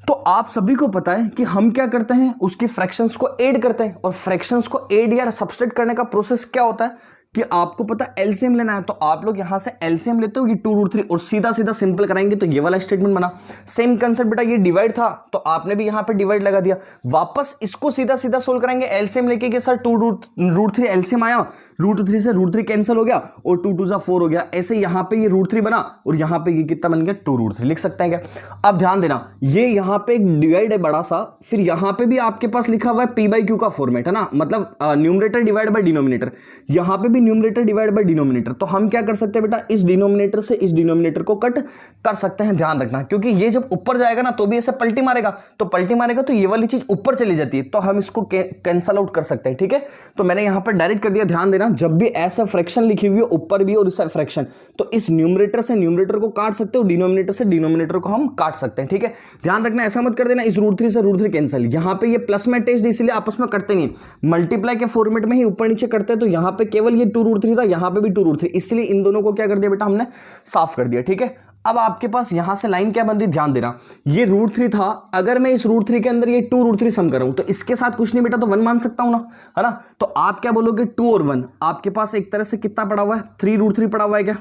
तो आप सभी को पता है कि हम क्या करते हैं उसकी फ्रैक्शंस को ऐड करते हैं। और फ्रैक्शंस को ऐड या सब्सट्रैक्ट करने का प्रोसेस क्या होता है कि आपको पता है एलसीएम लेना है, तो आप लोग यहां से एलसीएम लेते हो कि 2√3 और सीधा सीधा सिंपल कराएंगे तो ये वाला स्टेटमेंट बना। सेम कंसेप्ट बेटा, ये डिवाइड था तो आपने भी यहां पे डिवाइड लगा दिया। वापस इसको सीधा सीधा सोल्व कराएंगे एलसीएम लेके कि सर 2√3 एलसीएम आया, √3 से √3 कैंसिल हो गया और 2 2 4 हो गया। ऐसे यहां पे ये √3 बना और यहां पे ये कितना बन गया 2√3। लिख सकते हैं क्या। अब ध्यान देना, ये यहां पे एक डिवाइड है बड़ा सा, फिर यहां पे भी आपके पास लिखा हुआ है p/q का फॉर्मेट, है ना। मतलब न्यूमरेटर डिवाइड बाय डिनोमिनेटर। यहां पे भी भी न्यूमरेटर डिवाइड बाय डिनोमिनेटर, तो हम क्या कर सकते हैं बेटा, इस डिनोमिनेटर से इस डिनोमिनेटर को कट कर सकते हैं। ध्यान रखना, क्योंकि ये जब ऊपर जाएगा ना तो भी ऐसे पलटी मारेगा, तो पलटी मारेगा तो ये वाली चीज ऊपर चली जाती है, तो हम इसको कैंसल आउट कर सकते हैं। ठीक है, तो मैंने यहां पर डायरेक्ट कर दिया। ध्यान देना, जब भी ऐसा फ्रैक्शन लिखी हुई है ऊपर भी और इस फ्रैक्शन, तो इस न्यूमरेटर से न्यूमरेटर को काट सकते हो, डिनोमिनेटर से डिनोमिनेटर को हम काट सकते हैं। ठीक है, ध्यान रखना, ऐसा मत कर देना इस √3 से √3 कैंसिल। यहां पे ये प्लस में अटैच्ड, इसलिए आपस में करते नहीं, मल्टीप्लाई के फॉर्मेट में ही ऊपर नीचे करते हैं। तो यहां पे केवल ये 2√3 था, यहां पे भी 2√3, इसलिए इन दोनों को क्या कर दिया बेटा, हमने साफ कर दिया। ठीक है, अब आपके पास यहां से लाइन क्या बन रही, ध्यान देना, ये √3 था, अगर मैं इस √3 के अंदर ये 2√3 सम कर रहा हूं तो इसके साथ कुछ नहीं बेटा, तो 1 मान सकता हूं ना, है ना। तो आप क्या बोलोगे, 2 और 1, आपके पास एक तरह से कितना पड़ा हुआ है, 3√3 पड़ा हुआ है, क्या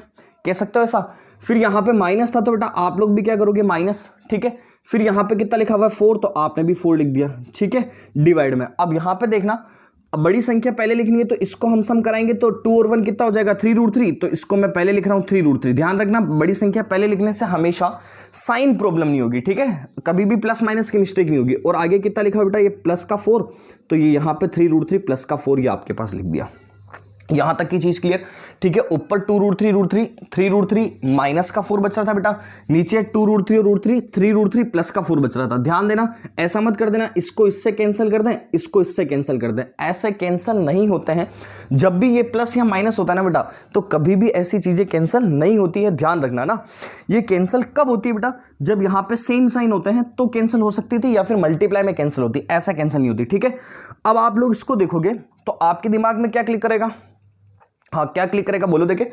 कह सकते हो ऐसा। फिर यहां पे माइनस था, तो बेटा आप लोग भी क्या करोगे, माइनस। ठीक है, फिर यहां पे कितना लिखा हुआ है, 4, तो आपने भी 4 लिख दिया। ठीक है, डिवाइड में। अब यहां पे देखना, अब बड़ी संख्या पहले लिखनी है, तो इसको हम सम कराएंगे, तो 2 और 1 कितना हो जाएगा, 3√3, तो इसको मैं पहले लिख रहा हूं 3√3। ध्यान रखना, बड़ी संख्या पहले लिखने से हमेशा साइन प्रॉब्लम नहीं होगी। ठीक है, कभी भी प्लस माइनस की मिस्टेक नहीं होगी। और आगे कितना लिखा बेटा, ये प्लस का 4, तो ये यहां पे 3√3 प्लस का 4 ये आपके पास लिख दिया। यहां तक की चीज क्लियर। ठीक है, ऊपर 2√3 3√3 माइनस का 4 बच रहा था बेटा, नीचे 2√3 और √3 3√3 प्लस का 4 बच रहा था। ध्यान देना, ऐसा मत कर देना इसको इससे कैंसिल कर दें, इसको इससे कैंसिल कर दें, ऐसे कैंसिल नहीं होते हैं। जब भी ये प्लस या माइनस होता है ना बेटा, तो कभी भी ऐसी चीजें कैंसिल नहीं होती है। ध्यान रखना ना, ये कैंसिल कब होती है बेटा, जब यहां पे सेम साइन होते हैं तो कैंसिल हो सकती थी, या फिर मल्टीप्लाई में कैंसिल होती, ऐसा कैंसिल नहीं होती। ठीक है, अब आप लोग इसको देखोगे तो आपके दिमाग में क्या क्लिक करेगा, हाँ क्या क्लिक करेगा, बोलो देखे,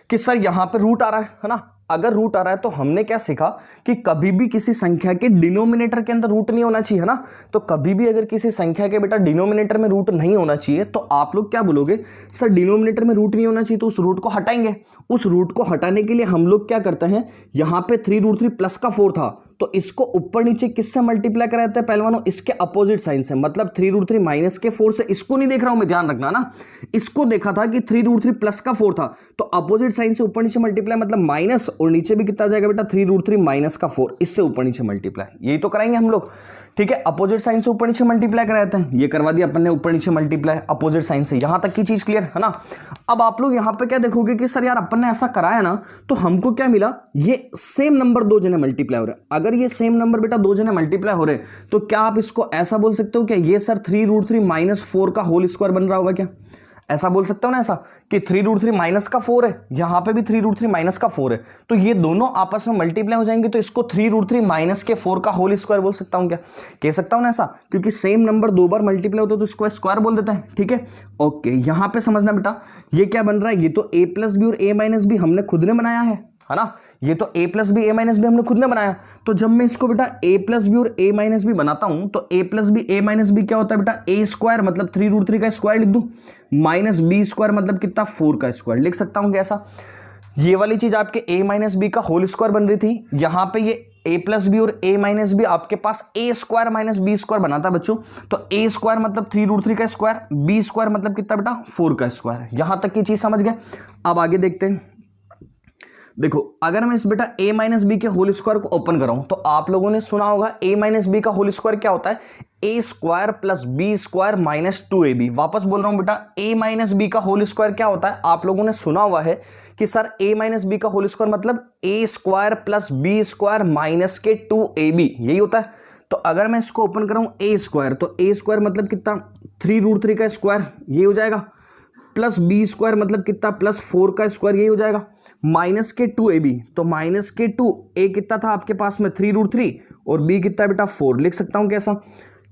कि सर यहां पे रूट आ रहा है ना। अगर रूट आ रहा है तो हमने क्या सीखा कि कभी भी किसी संख्या के डिनोमिनेटर के अंदर रूट नहीं होना चाहिए, है ना। तो कभी भी अगर किसी संख्या के बेटा डिनोमिनेटर में रूट नहीं होना चाहिए, तो आप लोग क्या बोलोगे, सर डिनोमिनेटर में रूट नहीं होना चाहिए, तो उस रूट को हटाएंगे। उस रूट को हटाने के लिए हम लोग क्या करते हैं, यहां पे 3√3 प्लस का 4 था, तो इसको ऊपर नीचे किससे मल्टीप्लाई कराते हैं पहलवानों, इसके अपोजिट साइन से। मतलब 3√3 माइनस के 4 से, इसको नहीं देख रहा हूं मैं, ध्यान रखना ना, इसको देखा था कि 3√3 प्लस का 4 था, तो अपोजिट साइन से ऊपर नीचे मल्टीप्लाई, मतलब माइनस, और नीचे भी कितना जाएगा बेटा, 3√3 माइनस का 4, इससे ऊपर नीचे मल्टीप्लाई, यही तो कराएंगे हम लोग। ठीक है, अपोजिट साइन से ऊपर नीचे मल्टीप्लाई कराते हैं, ये करवा दिया अपन ने, ऊपर नीचे मल्टीप्लाई अपोजिट साइन से। यहां तक की चीज क्लियर है ना। अब आप लोग यहां पे क्या देखोगे कि सर यार अपन ने ऐसा कराया ना, तो हमको क्या मिला, ये सेम नंबर 2 जने मल्टीप्लाई हो रहे हैं। अगर ये सेम नंबर बेटा 2 जने मल्टीप्लाई हो रहे हैं, तो क्या आप इसको ऐसा बोल सकते हो क्या, ये सर 3√3 माइनस 4 का होल स्क्वायर बन रहा होगा क्या, ऐसा बोल सकते हो ना, ऐसा कि 3√3 माइनस का 4 है, यहां पे भी 3√3 माइनस का 4 है, तो ये दोनों आपस में मल्टीप्लाई हो जाएंगे, तो इसको 3√3 माइनस के 4 का होल स्क्वायर बोल सकता हूं क्या, कह सकता हूं ना ऐसा, क्योंकि सेम नंबर 2 बार मल्टीप्लाई होता है तो इसको स्क्वायर बोल देते हैं। ठीक है, ओके, यहां पे समझना बेटा, ये क्या बन रहा है, ये तो a+b और a-b हमने खुद ने बनाया है ना, ये तो a+b a-b हमने खुद ने बनाया। तो जब मैं इसको बेटा a+b और a-b बनाता हूं, तो a+b a-b क्या होता है बेटा, a स्क्वायर मतलब 3√3 का स्क्वायर लिख दूं, माइनस b स्क्वायर मतलब कितना, 4 का स्क्वायर लिख सकता हूं कैसा। ये वाली चीज आपके a-b का होल स्क्वायर बन रही थी, यहां पे ये a+b और a-b आपके पास a square minus b square बनाता है बच्चों। तो a स्क्वायर मतलब 3√3 का स्क्वायर, b स्क्वायर मतलब कितना बेटा, 4 का स्क्वायर। यहां तक की चीज समझ गए। अब आगे देखते हैं, देखो अगर मैं इस बेटा a-b के होल स्क्वायर को ओपन कराऊं, तो आप लोगों ने सुना होगा a-b का होल स्क्वायर क्या होता है, a square plus b square minus 2ab। वापस बोल रहा हूं बेटा, a-b का होल स्क्वायर क्या होता है, आप लोगों ने सुना हुआ है कि सर a-b का होल स्क्वायर मतलब a square plus b square minus के 2ab, यही होता है। तो अगर मैं इसको ओपन कराऊं a स्क्वायर, तो a स्क्वायर मतलब कितना, 3√3 का स्क्वायर, ये हो जाएगा, प्लस b स्क्वायर मतलब कितना, प्लस 4 का स्क्वायर, यही हो जाएगा, माइनस के 2ab, तो माइनस के 2, a कितना था आपके पास में 3√3 और b कितना बेटा 4, लिख सकता हूं कैसा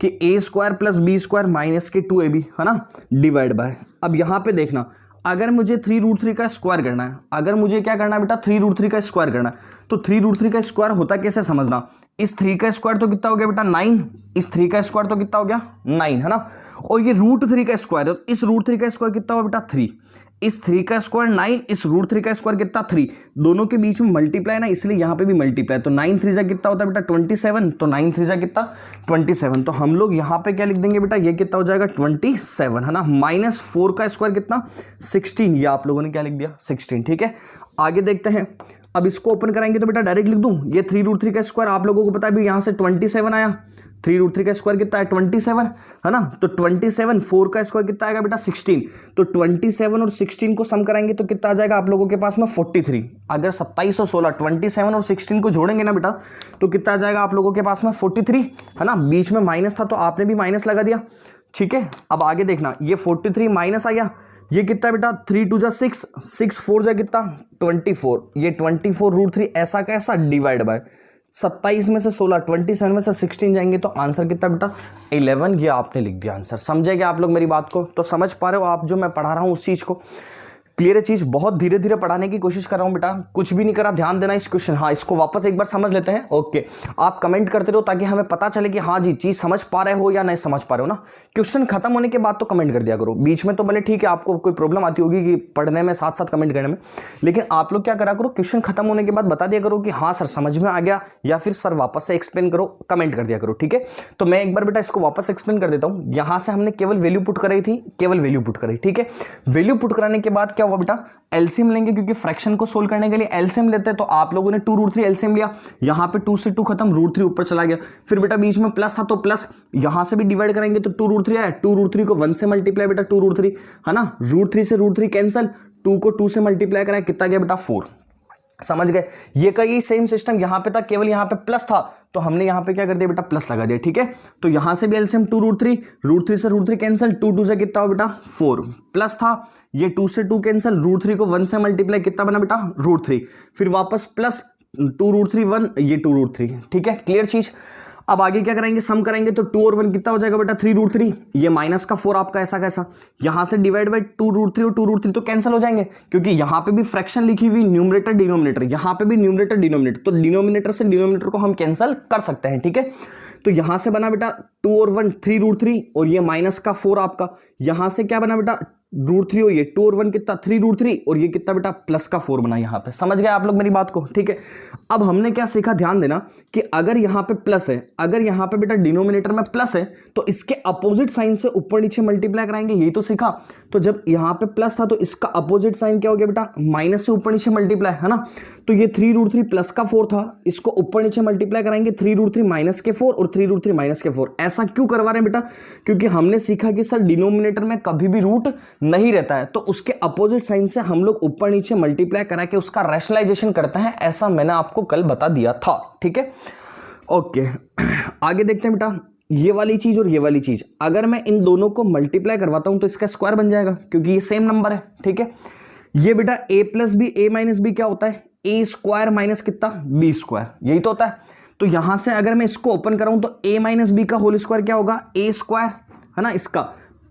कि a square plus b square minus के 2ab, है ना, डिवाइड बाय। अब यहां पे देखना, अगर मुझे 3√3 का स्क्वायर करना है, अगर मुझे क्या करना है बेटा, 3√3 का स्क्वायर करना है, तो 3√3 का स्क्वायर होता कैसे समझना, इस 3 का स्क्वायर तो कितना हो गया बेटा 9, इस 3 का स्क्वायर तो कितना हो गया 9, है ना, और ये √3 का स्क्वायर है, तो इस √3 का स्क्वायर कितना हो बेटा 3, इस 3 का स्क्वायर 9, इस √3 का स्क्वायर कितना 3, दोनों के बीच में मल्टीप्लाई ना, इसलिए यहां पे भी मल्टीप्लाई, तो 9 3 जा कितना होता है बेटा 27, तो 9 3 जा कितना 27, तो हम लोग यहां पे क्या लिख देंगे बेटा, ये कितना हो जाएगा 27, है ना, माइनस 4 का स्क्वायर कितना 16, ये आप लोगों ने क्या लिख दिया 16। ठीक है, आगे देखते हैं। अब इसको ओपन कराएंगे तो बेटा डायरेक्ट लिख दूं, ये 3√3 का स्क्वायर आप लोगों को पता है भी यहां से 27 आया, 3√3 का स्क्वायर कितना है 27 है ना, तो 27, 4 का स्क्वायर कितना आएगा बेटा 16, तो 27 और 16 को सम कराएंगे तो कितना आ जाएगा आप लोगों के पास में 43। अगर 27 और 16 27 और 16 को जोड़ेंगे ना बेटा तो कितना आ जाएगा आप लोगों के पास में 43 है ना, बीच में माइनस था तो आपने भी माइनस लगा दिया, ठीक है। अब आगे देखना, ये 43 माइनस आ गया, ये कितना बेटा 3 2 जा 6, 6 4 जा कितना 24, ये 24√3 ऐसा कैसा डिवाइड बाय 27 में से 16, 27 में से 16 जाएंगे तो आंसर कितना बेटा 11, ये आपने लिख दिया आंसर। समझे क्या आप लोग मेरी बात को? तो समझ पा रहे हो आप जो मैं पढ़ा रहा हूं उस चीज को? क्लियर है चीज? बहुत धीरे धीरे पढ़ाने की कोशिश कर रहा हूं बेटा, कुछ भी नहीं करा, ध्यान देना इस क्वेश्चन। हाँ, इसको वापस एक बार समझ लेते हैं। ओके, आप कमेंट करते रहो ताकि हमें पता चले कि हाँ जी चीज समझ पा रहे हो या नहीं समझ पा रहे हो ना। क्वेश्चन खत्म होने के बाद तो कमेंट कर दिया करो, बीच में तो भले ठीक है आपको कोई प्रॉब्लम आती होगी कि पढ़ने में साथ साथ कमेंट करने में, लेकिन आप लोग क्या करा करो, क्वेश्चन खत्म होने के बाद बता दिया करो कि हाँ सर समझ में आ गया, या फिर सर वापस से एक्सप्लेन करो, कमेंट कर दिया करो, ठीक है। तो मैं एक बार बेटा इसको वापस एक्सप्लेन कर देता हूँ। यहां से हमने केवल वैल्यू पुट कराई थी, केवल वैल्यू पुट कराई, ठीक है। वैल्यू पुट कराने के बाद क्या हुआ बेटा, एलसीएम लेंगे, क्योंकि फ्रैक्शन को सोल्व करने के लिए एलसीएम लेते हैं, तो आप लोगों ने 2√3 एलसीएम लिया, यहां पे 2 से 2 खत्म, √3 ऊपर चला गया, फिर बेटा बीच में प्लस था तो प्लस, यहां से भी डिवाइड करेंगे तो 2√3 आया, 2√3 को 1 से मल्टीप्लाई बेटा 2√3 है ना, √3 से √3 कैंसिल, 2 को 2 से मल्टीप्लाई कराया, कितना गया बेटा 4। समझ गए? ये का ये सेम सिस्टम यहां पे था, केवल यहां पे प्लस था तो हमने यहां पे क्या कर दिया बेटा प्लस लगा दिया, ठीक है। तो यहां से भी एलसीएम 2√3, √3 से √3 कैंसिल, 2 2 से कितना हो बेटा 4, प्लस था, ये 2 से 2 कैंसिल, √3 को 1 से मल्टीप्लाई कितना बना बेटा √3, फिर वापस प्लस 2√3 1, ये 2√3, ठीक है। क्लियर चीज? अब आगे क्या करेंगे, सम करेंगे तो 2 और 1 कितना हो जाएगा बेटा 3√3, ये माइनस का 4 आपका ऐसा कैसा, यहां से डिवाइड बाय 2√3 और 2√3 तो कैंसिल हो जाएंगे, क्योंकि यहां पे भी फ्रैक्शन लिखी हुई, न्यूमरेटर डिनोमिनेटर, यहां पे भी न्यूमरेटर डिनोमिनेटर, तो डिनोमिनेटर से डिनोमिनेटर को हम कैंसिल कर सकते हैं, ठीक है। तो यहां से बना बेटा 2 और 1 3√3 और ये माइनस का 4 आपका, यहां से क्या बना बेटा √3 और ये 2 और 1 कितना 3√3 और ये कितना बेटा प्लस का 4 बना यहां पे। समझ गए आप लोग मेरी बात को? ठीक है। अब हमने क्या सीखा, ध्यान देना कि अगर यहां पे प्लस है, अगर यहां पे बेटा डिनोमिनेटर में प्लस है तो इसके अपोजिट साइन से ऊपर नीचे मल्टीप्लाई कराएंगे, यही तो सीखा। तो जब यहां पे प्लस था तो इसका अपोजिट साइन क्या हो गया बेटा माइनस से ऊपर नीचे मल्टीप्लाई, है ना। तो ये 3√3 प्लस का 4 था, इसको ऊपर नीचे मल्टीप्लाई कराएंगे 3√3 माइनस के 4 और 3√3 माइनस के 4। ऐसा क्यों करवा रहे हैं बेटा, क्योंकि हमने सीखा कि सर डिनोमिनेटर में कभी भी रूट नहीं रहता है, तो उसके अपोजिट साइन से हम लोग ऊपर नीचे मल्टीप्लाई करा के उसका रैशनलाइजेशन करते हैं, ऐसा मैंने आपको कल बता दिया था, ठीक है। ओके, आगे देखते हैं बेटा, ये वाली चीज और ये वाली चीज अगर मैं इन दोनों को मल्टीप्लाई करवाता हूं तो इसका स्क्वायर बन जाएगा, क्योंकि ये सेम नंबर है, ठीक है। ये बेटा a plus B, a minus B क्या होता है a स्क्वायर माइनस कितना b स्क्वायर, यही तो होता है। तो यहां से अगर मैं इसको ओपन कराऊं तो a माइनस बी का होल स्क्वायर क्या होगा a स्क्वायर, है ना, इसका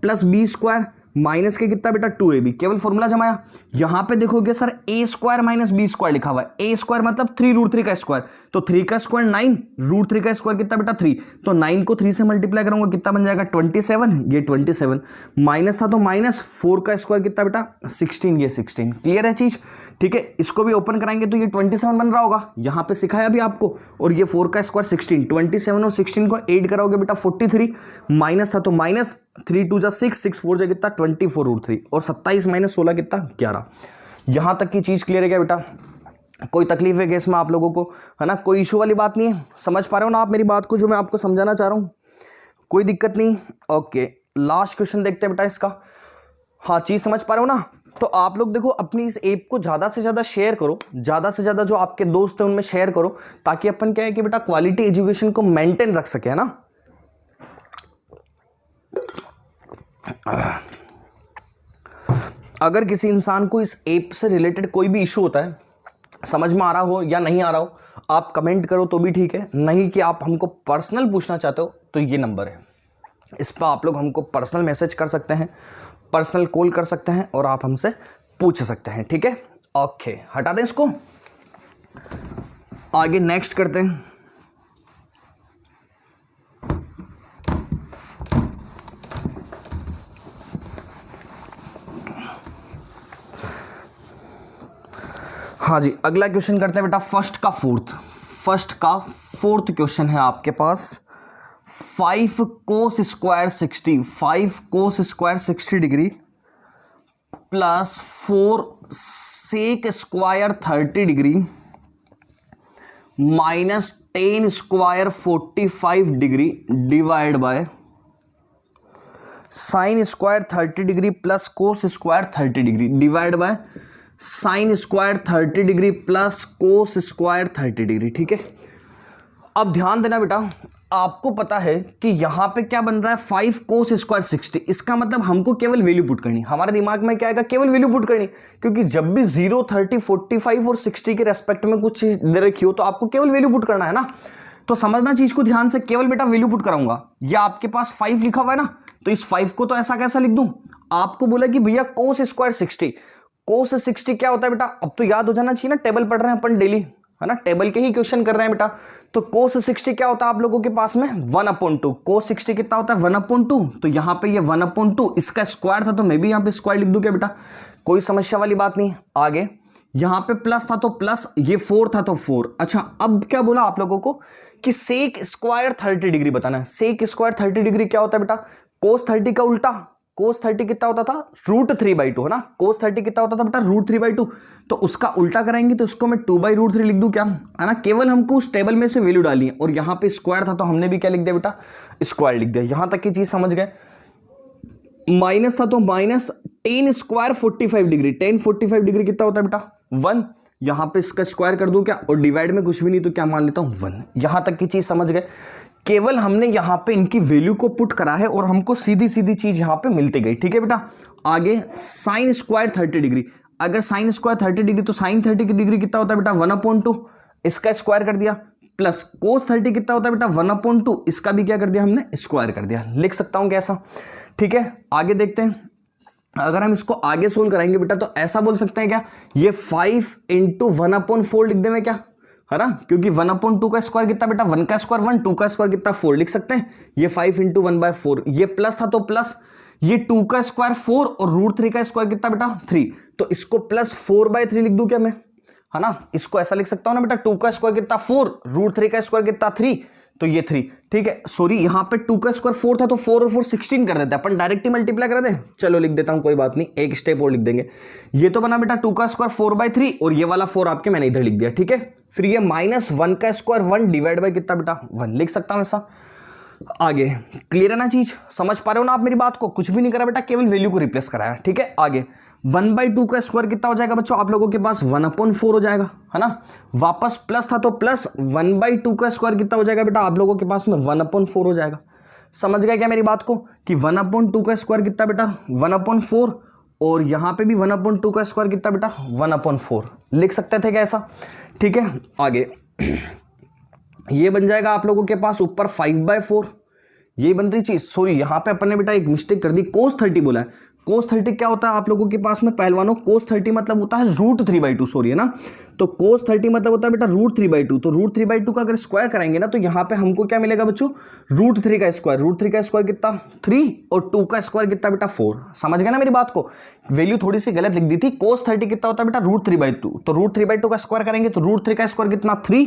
प्लस b स्क्वायर माइनस के कितना बेटा 2ab, केवल फॉर्मूला जमाया। यहां पे देखोगे sir a square minus b square लिखा हुआ है, a स्क्वायर मतलब 3√3 का स्क्वायर, तो 3 का स्क्वायर 9, √3 का स्क्वायर कितना बेटा 3, तो 9 को 3 से मल्टीप्लाई करूंगा कितना बन जाएगा 27, ये 27 माइनस था तो माइनस, 4 का स्क्वायर कितना बेटा 16, ये 16। क्लियर है चीज? ठीक है। इसको भी ओपन कराएंगे तो ये 27 बन रहा होगा, यहां पे सिखाया भी आपको, और ये 4 का स्क्वायर 16, 27 और 16 को ऐड कराओगे बेटा 43, माइनस था तो माइनस, 3 2 जा 6, 6 4 जा कितना 24√3 और 27 माइनस 16 कितना 11। यहां तक की चीज क्लियर है क्या बेटा? कोई तकलीफ है केस में आप लोगों को, है ना? कोई इशू वाली बात नहीं है, समझ पा रहे हो ना आप मेरी बात को, जो मैं आपको समझाना चाह रहा हूं? कोई दिक्कत नहीं। ओके, लास्ट क्वेश्चन देखते हैं बेटा इसका। हाँ, चीज समझ पा रहे हो ना? तो आप लोग देखो अपनी इस ऐप को ज्यादा से ज्यादा शेयर करो, ज्यादा से ज्यादा जो आपके दोस्त हैं उनमें शेयर करो, ताकि अपन क्या है कि बेटा क्वालिटी एजुकेशन को मेंटेन रख सके, है ना। अगर किसी इंसान को इस ऐप से रिलेटेड कोई भी इशू होता है, समझ में आ रहा हो या नहीं आ रहा हो, आप कमेंट करो तो भी ठीक है, नहीं कि आप हमको पर्सनल पूछना चाहते हो तो ये नंबर है, इस पर आप लोग हमको पर्सनल मैसेज कर सकते हैं, पर्सनल कॉल कर सकते हैं और आप हमसे पूछ सकते हैं, ठीक है। ओके, हटा दें इसको, आगे नेक्स्ट करते हैं। हाँ जी, अगला क्वेश्चन करते हैं बेटा फर्स्ट का फोर्थ क्वेश्चन है आपके पास। 5 cos square 60, 5 cos square 60 degree plus 4 sec square 30 degree minus ten square 45 degree divide by sine square 30 degree plus cos square 30 degree divide by sine square 30 degree plus cos square 30 degree. ठीक है, अब ध्यान देना बेटा, आपको पता है कि यहां पे क्या बन रहा है 5 कोस स्क्वायर 60। इसका मतलब हमको केवल वैल्यू पुट करनी, हमारे दिमाग में क्या आएगा, केवल वैल्यू पुट करनी, क्योंकि जब भी 0, 30, 45 और 60 के रेस्पेक्ट में कुछ चीज दे रखी हो तो आपको केवल वैल्यू पुट करना है ना। तो समझना चीज को ध्यान से, केवल बेटा वैल्यू पुट कराऊंगा। या आपके पास 5 लिखा हुआ है ना, तो इस 5 को तो ऐसा कैसा लिख दूं, आपको बोला कि भैया कोस स्क्वायर 60, कोस 60 क्या होता है बेटा, अब तो याद हो जाना चाहिए ना, टेबल पढ़ रहे हैं अपन डेली, है ना, टेबल के ही क्वेश्चन कर रहे हैं बेटा। तो कोस 60 क्या होता है आप लोगों के पास में 1/2। कोस 60 कितना होता है 1/2, तो यहां पे ये 1/2 इसका स्क्वायर था, तो मैं भी यहां पे स्क्वायर लिख दूं क्या बेटा, कोई समस्या वाली बात नहीं। आगे यहां पे प्लस था तो प्लस, ये 4 था तो 4। अच्छा, अब क्या बोला आप लोगों को कि सेक स्क्वायर 30 डिग्री बताना है। सेक स्क्वायर 30 डिग्री क्या होता है बेटा, कोस 30 का उल्टा। कोस 30 कितना होता था √3/2, है ना, कोस 30 कितना होता था बेटा √3/2, तो उसका उल्टा कराएंगे तो उसको मैं 2/√3 लिख दूं क्या, है ना, केवल हमको उस टेबल में से वैल्यू डाली है। और यहां पे स्क्वायर था तो हमने भी क्या लिख दिया बेटा, स्क्वायर लिख दिया। यहां तक की चीज समझ गए। माइनस था तो माइनस 10 स्क्वायर 45 डिग्री, 10 45 डिग्री कितना होता है बेटा 1, यहां पे इसका स्क्वायर कर दूं क्या, और डिवाइड में कुछ भी नहीं तो क्या मान लेता हूं 1। यहां तक की चीज समझ गए। केवल हमने यहां पे इनकी वैल्यू को पुट करा है और हमको सीधी सीधी चीज यहां पे मिलती गई। ठीक है बेटा, आगे साइन स्क्वायर 30 डिग्री, अगर साइन स्क्वायर 30 डिग्री तो साइन 30 डिग्री कितना होता है बेटा 1/2, इसका स्क्वायर कर दिया, प्लस कोस 30 कितना होता है बेटा 1/2, इसका भी क्या कर दिया हमने, स्क्वायर कर दिया। लिख सकता हूं कैसा। ठीक है, आगे देखते हैं। अगर हम इसको आगे सोल्व कराएंगे बेटा तो ऐसा बोल सकते हैं क्या, ये 5 × 1/4 लिख दें क्या, है ना, क्योंकि 1/2 का स्क्वायर कितना बेटा 1 का स्क्वायर 1, 2 का स्क्वायर कितना 4 लिख सकते हैं। ये 5 × 1/4, ये प्लस था तो प्लस, ये 2 का स्क्वायर 4 और √3 का स्क्वायर कितना बेटा 3, तो इसको प्लस 4/3 लिख दूं क्या मैं, है ना, इसको ऐसा लिख सकता हूं ना बेटा, 2 का स्क्वायर कितना 4, √3 का स्क्वायर कितना 3, तो ये 3। ठीक है, सॉरी यहां पे 2 का स्क्वायर 4 था तो 4 और 4 16 कर देते हैं अपन, डायरेक्ट ही मल्टीप्लाई कर दे। चलो लिख देता हूं, कोई बात नहीं, एक स्टेप और लिख देंगे। ये तो बना बेटा 2 का स्क्वायर 4/3 और ये वाला 4 आपके मैंने इधर लिख दिया। ठीक है, फिर ये -1 का स्क्वायर 1 डिवाइड बाय कितना बेटा 1 लिख सकता हूं ऐसा। आगे क्लियर है ना चीज, समझ पा रहे हो ना आप मेरी बात को, कुछ भी नहीं करा बेटा, केवल वैल्यू को रिप्लेस कराया। ठीक है, आगे 1/2 का स्क्वायर कितना हो जाएगा बच्चों आप लोगों के पास 1/4 हो जाएगा, है ना, वापस प्लस था तो प्लस 1/2 का स्क्वायर कितना हो जाएगा बेटा आप लोगों के पास में 1/4 हो जाएगा। समझ गए क्या मेरी बात को, कि 1/2 का स्क्वायर कितना बेटा 1/4, और यहां पे भी 1/2 का स्क्वायर कितना बेटा 1/4 लिख सकते थे क्या ऐसा। ठीक है, आगे ये बन जाएगा आप लोगों के पास ऊपर 5/4, ये बन रही चीज। सॉरी यहां पे अपन ने बेटा एक मिस्टेक कर दी, कोस 30 बोला है। कोस 30 क्या होता है आप लोगों के पास में पहलवानों, कोस 30 मतलब होता है √3/2, सॉरी है ना, तो कोस 30 मतलब होता है बेटा √3/2, तो √3/2 का अगर स्क्वायर कराएंगे ना तो यहां पे हमको क्या मिलेगा बच्चों √3 का स्क्वायर, √3 का स्क्वायर कितना 3 और 2 का स्क्वायर कितना बेटा 4। समझ गए ना मेरी बात को, वैल्यू थोड़ी सी गलत लिख दी थी। कोस 30 कितना होता है बेटा √3/2, तो √3/2 का स्क्वायर करेंगे तो √3 का स्क्वायर कितना 3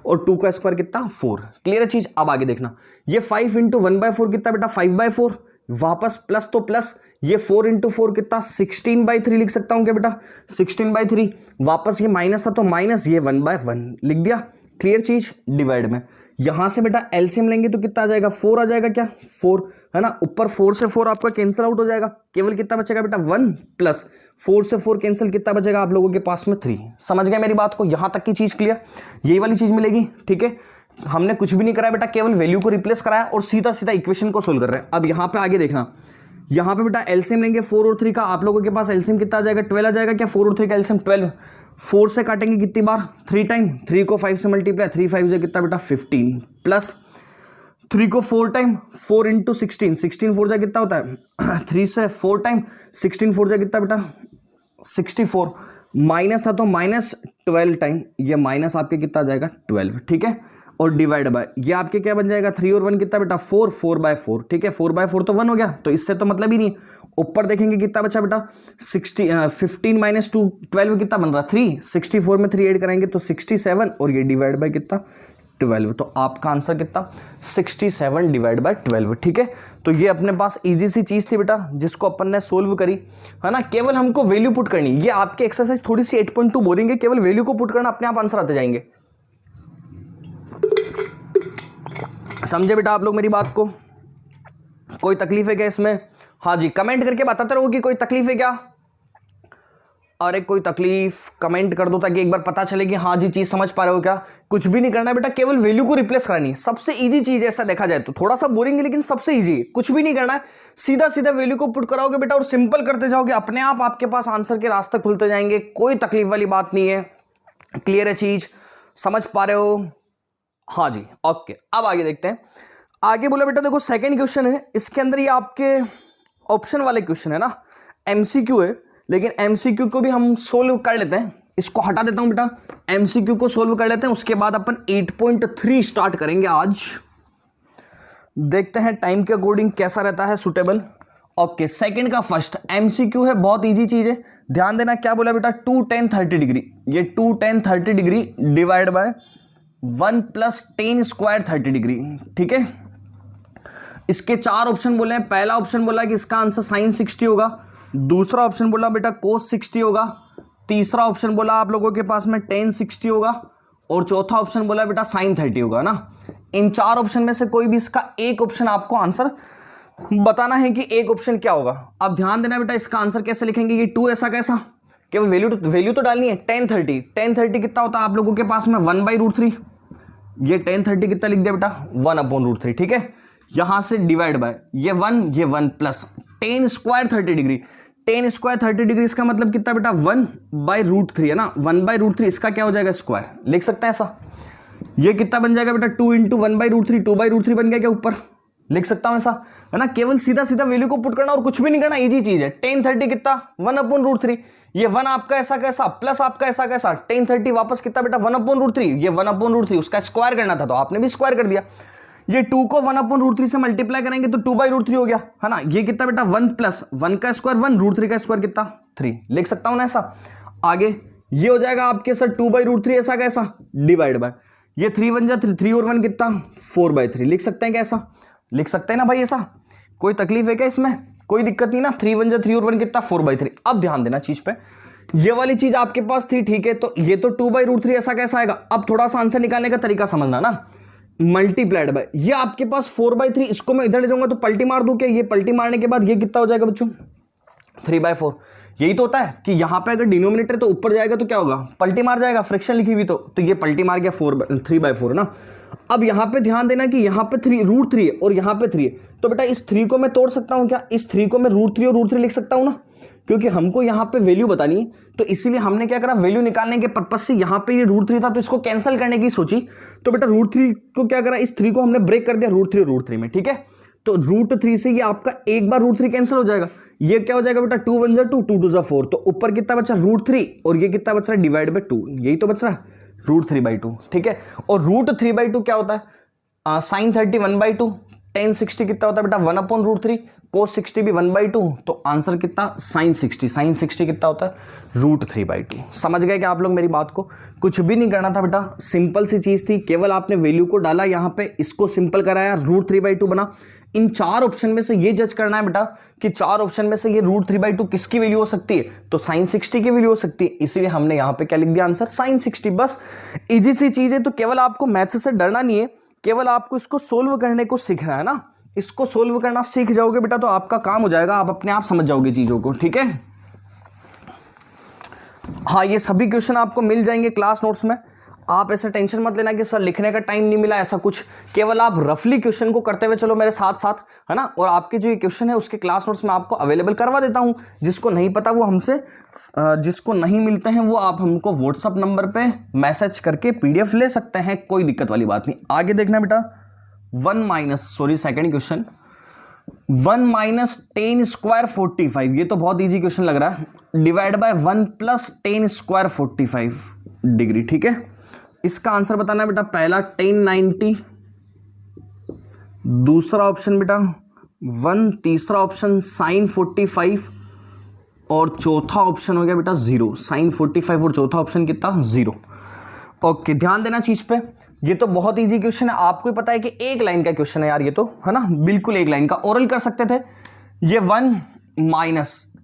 और 2 का स्क्वायर कितना 4। क्लियर है चीज। अब आगे देखना, ये 5 × 1/4 कितना बेटा 5/4, वापस प्लस तो प्लस, ये 4 × 4 कितना 16/3 लिख सकता हूं क्या बेटा 16/3, वापस ये माइनस था तो माइनस, ये 1/1 लिख दिया। क्लियर चीज। डिवाइड में यहां से बेटा एलसीएम लेंगे तो कितना आ जाएगा 4 आ जाएगा क्या 4, है ना, ऊपर 4 से 4 आपका कैंसिल आउट हो जाएगा, केवल कितना बचेगा बेटा 1 प्लस 4 से 4 कैंसिल कितना बचेगा आप लोगों के पास में 3। समझ गए मेरी बात को, यहां तक की चीज क्लियर, यही वाली चीज मिलेगी। ठीक है, हमने कुछ भी नहीं कराया बेटा, केवल वैल्यू को रिप्लेस कराया और सीधा सीधा इक्वेशन को सोल्व कर रहे हैं। अब यहां पे आगे देखना, यहां पे बेटा एलसीएम लेंगे 4 और 3 का, आप लोगों के पास एलसीएम कितना आ जाएगा 12 आ जाएगा क्या, 4 और 3 का एलसीएम 12, 4 से काटेंगे कितनी बार 3 टाइम, 3 को 5 से मल्टीप्लाई, 3 5 से कितना बेटा 15, प्लस 3 को 4 टाइम, 4 × 16, 16 4 से कितना होता है 3 से 4 टाइम, 16 4 से कितना बेटा 64, माइनस था तो माइनस 12 टाइम, ये माइनस आपके कितना आ जाएगा 12। ठीक है, और डिवाइड बाय ये आपके क्या बन जाएगा 3 और 1 कितना बेटा 4, 4/4। ठीक है, 4/4 तो 1 हो गया, तो इससे तो मतलब ही नहीं। ऊपर देखेंगे कितना बचा बेटा 15 - 2 12 कितना बन रहा 3, 64 में 3 ऐड कराएंगे तो 67, और ये डिवाइड बाय कितना 12, तो आपका आंसर कितना 67/12। ठीक है, तो ये अपने पास इजी सी चीज थी बेटा जिसको अपन ने सोल्व करी, है ना, केवल हमको वैल्यू पुट करनी। ये आपके एक्सरसाइज थोड़ी सी 8.2 बोरिंग है, केवल वैल्यू को पुट करना, अपने आप आंसर आते जाएंगे। समझे बेटा आप लोग मेरी बात को? कोई तकलीफ है क्या इसमें? हाँ जी, कमेंट करके बताते रहो कि कोई तकलीफ है क्या। अरे कोई तकलीफ कमेंट कर दो ताकि एक बार पता चले कि हाँ जी चीज समझ पा रहे हो क्या। कुछ भी नहीं करना है बेटा, केवल वैल्यू को रिप्लेस करनी है। सबसे इजी चीज है, ऐसा देखा जाए तो थोड़ा सा बोरिंग है लेकिन सबसे इजी है। कुछ भी नहीं करना है, सीधा सीधा वैल्यू को पुट कराओगे बेटा और सिंपल करते जाओगे, अपने आप आपके पास आंसर के रास्ते खुलते जाएंगे। कोई तकलीफ वाली बात नहीं है। क्लियर है चीज? समझ पा रहे हो? हाँ जी ओके। अब आगे देखते हैं। आगे बोला बेटा देखो सेकंड क्वेश्चन है, इसके अंदर ये आपके ऑप्शन वाले क्वेश्चन है ना, एमसीक्यू है, लेकिन एमसीक्यू को भी हम सोल्व कर लेते हैं। इसको हटा देता हूं बेटा, एमसीक्यू को सोल्व कर लेते हैं, उसके बाद अपन 8.3 स्टार्ट करेंगे आज। देखते हैं टाइम के अकॉर्डिंग कैसा रहता है सूटेबल। ओके, सेकंड का फर्स्ट एमसीक्यू है, बहुत इजी चीज है, ध्यान देना। क्या बोला बेटा? 2 tan 30 डिग्री, ये 2 tan 30 degree divide bye 1 + tan square 30 degree. ठीक है, इसके चार ऑप्शन बोले हैं। पहला ऑप्शन बोला कि इसका आंसर sin 60 होगा, दूसरा ऑप्शन बोला बेटा cos 60 होगा, तीसरा ऑप्शन बोला आप लोगों के पास में tan 60 होगा, और चौथा ऑप्शन बोला बेटा sin 30 होगा ना। इन चार ऑप्शन में से कोई भी इसका एक ऑप्शन आपको आंसर बताना है कि एक ऑप्शन क्या होगा। अब ध्यान देना बेटा, इसका आंसर कैसे लिखेंगे? ये 2 ऐसा कैसा, केवल वैल्यू तो डालनी है। tan 30 कितना होता है आप लोगों के पास में? 1/√3। ये tan 30 कितना लिख दिया बेटा? 1/√3। ठीक है, यहां से डिवाइड बाय ये 1 plus tan square 30 degree. tan square 30 degree इसका मतलब कितना बेटा? 1/√3 है ना। 1/√3 इसका क्या हो जाएगा? स्क्वायर। लिख सकते हैं ऐसा। ये कितना बन जाएगा बेटा? 2 × 1/√3, 2/√3 बन गया क्या ऊपर? लिख सकता हूं ऐसा, है ना। केवल सीधा सीधा वैल्यू को पुट करना और कुछ भी नहीं करना, इजी चीज है। tan 30 कितना? 1/√3। ये 1 आपका ऐसा कैसा प्लस आपका ऐसा कैसा, tan 30 वापस कितना बेटा? 1/√3। ये 1/√3 उसका स्क्वायर करना था तो आपने भी स्क्वायर कर दिया। ये 2 को 1/√3 से मल्टीप्लाई करेंगे तो 2/√3 हो गया, है ना। ये कितना बेटा? 1 + 1 का स्क्वायर 1, √3 का स्क्वायर कितना? 3। लिख सकता हूं ना ऐसा। आगे ये हो जाएगा आपके सर 2/√3 ऐसा कैसा डिवाइड बाय ये 3 1 जा 3 और 1 कितना? 4/3। लिख सकते हैं कैसा? लिख सकते हैं ना भाई ऐसा। कोई तकलीफ है क्या इसमें? कोई दिक्कत नहीं ना। 3 1 जा 3 और 1 कितना? 4/3। अब ध्यान देना चीज पे, ये वाली चीज आपके पास थी, ठीक है, तो ये तो 2/√3 ऐसा कैसा आएगा। अब थोड़ा सा आंसर निकालने का तरीका समझना ना, मल्टीप्लाइड बाय ये आपके पास 4/3, इसको मैं इधर ले जाऊंगा तो पलटी मार दूं क्या? ये पलटी मारने के बाद ये कितना हो जाएगा बच्चों? 3/4। यही तो होता है कि यहां पे अगर डिनोमिनेटर तो ऊपर जाएगा तो क्या होगा? पलटी मार जाएगा, फ्रैक्शन लिखी हुई तो ये पलटी मार गया 3/4 ना। अब यहां पे ध्यान देना कि यहां पे √3 है और यहां पे 3 है, तो बेटा इस 3 को मैं तोड़ सकता हूं क्या? इस 3 को मैं √3 और √3 लिख सकता हूं ना, क्योंकि हमको यहां पे वैल्यू बतानी है। तो इसीलिए हमने क्या करा, वैल्यू निकालने के पर्पज से यहां पे ये √3 था तो इसको कैंसिल करने की सोची, तो बेटा √3 को क्या करा, इस 3 को हमने ब्रेक कर दिया √3 और √3 में। ठीक है, तो √3 से ये आपका एक बार √3 कैंसिल हो जाएगा। ये क्या हो जाएगा बेटा? 2 1 जा 2, 2 2 जा 4, तो ऊपर कितना बचा? √3, और ये कितना बच रहा है? Divide by 2। यही तो बच रहा है, √3/2। ठीक है, और √3/2 क्या होता है? sin 30 1/2, tan 60 कितना होता है बेटा? 1/√3, cos 60 भी 1/2, तो आंसर कितना? sin 60 कितना होता है? √3/2। समझ गए क्या आप लोग मेरी बात को? कुछ भी नहीं करना था बेटा, सिंपल सी चीज थी, केवल आपने वैल्यू को डाला यहाँ पे, इसको सिंपल कराया, √3/2 बना। इन चार ऑप्शन में से ये जज करना है बेटा कि चार ऑप्शन में से ये √3/2 किसकी वैल्यू हो सकती है, तो sin 60 की वैल्यू हो सकती है, इसीलिए हमने यहाँ पे क्या लिख दिया? Answer sin 60। बस इजी सी चीज है, तो केवल आपको मैथ्स से डरना नहीं है, केवल आपको इसको सोल्व करने को सीखना है ना। इसको सोल्व करना सीख जाओगे बेटा तो आपका काम हो जाएगा, आप अपने आप समझ जाओगे चीजों को। ठीक है, हाँ, ये सभी क्वेश्चन आपको मिल जाएंगे क्लास नोट्स में। आप ऐसा टेंशन मत लेना कि सर लिखने का टाइम नहीं मिला, ऐसा कुछ। केवल आप रफली क्वेश्चन को करते हुए चलो मेरे साथ साथ, है ना। और आपके जो ये क्वेश्चन है उसके क्लास नोट्स में आपको अवेलेबल करवा देता हूं। जिसको नहीं पता वो हमसे, जिसको नहीं मिलते हैं वो आप हमको व्हाट्सअप नंबर पे मैसेज करके PDF ले सकते हैं, कोई दिक्कत वाली बात नहीं। आगे देखना बेटा, सेकंड क्वेश्चन, 1 - tan स्क्वायर 45, ये तो बहुत ईजी क्वेश्चन लग रहा है, divide by 1 + tan square 45 degree. ठीक है, इसका आंसर बताना बेटा। पहला tan 90, दूसरा ऑप्शन बेटा 1, तीसरा ऑप्शन sin 45, और चौथा ऑप्शन हो गया बेटा 0। sin 45 और चौथा ऑप्शन कितना? 0। ओके, ध्यान देना चीज पे, ये तो बहुत इजी क्वेश्चन है, आपको पता है कि एक लाइन का क्वेश्चन है यार ये तो, है ना, बिल्कुल एक लाइन का। ओरल कर सकते थे। ये 1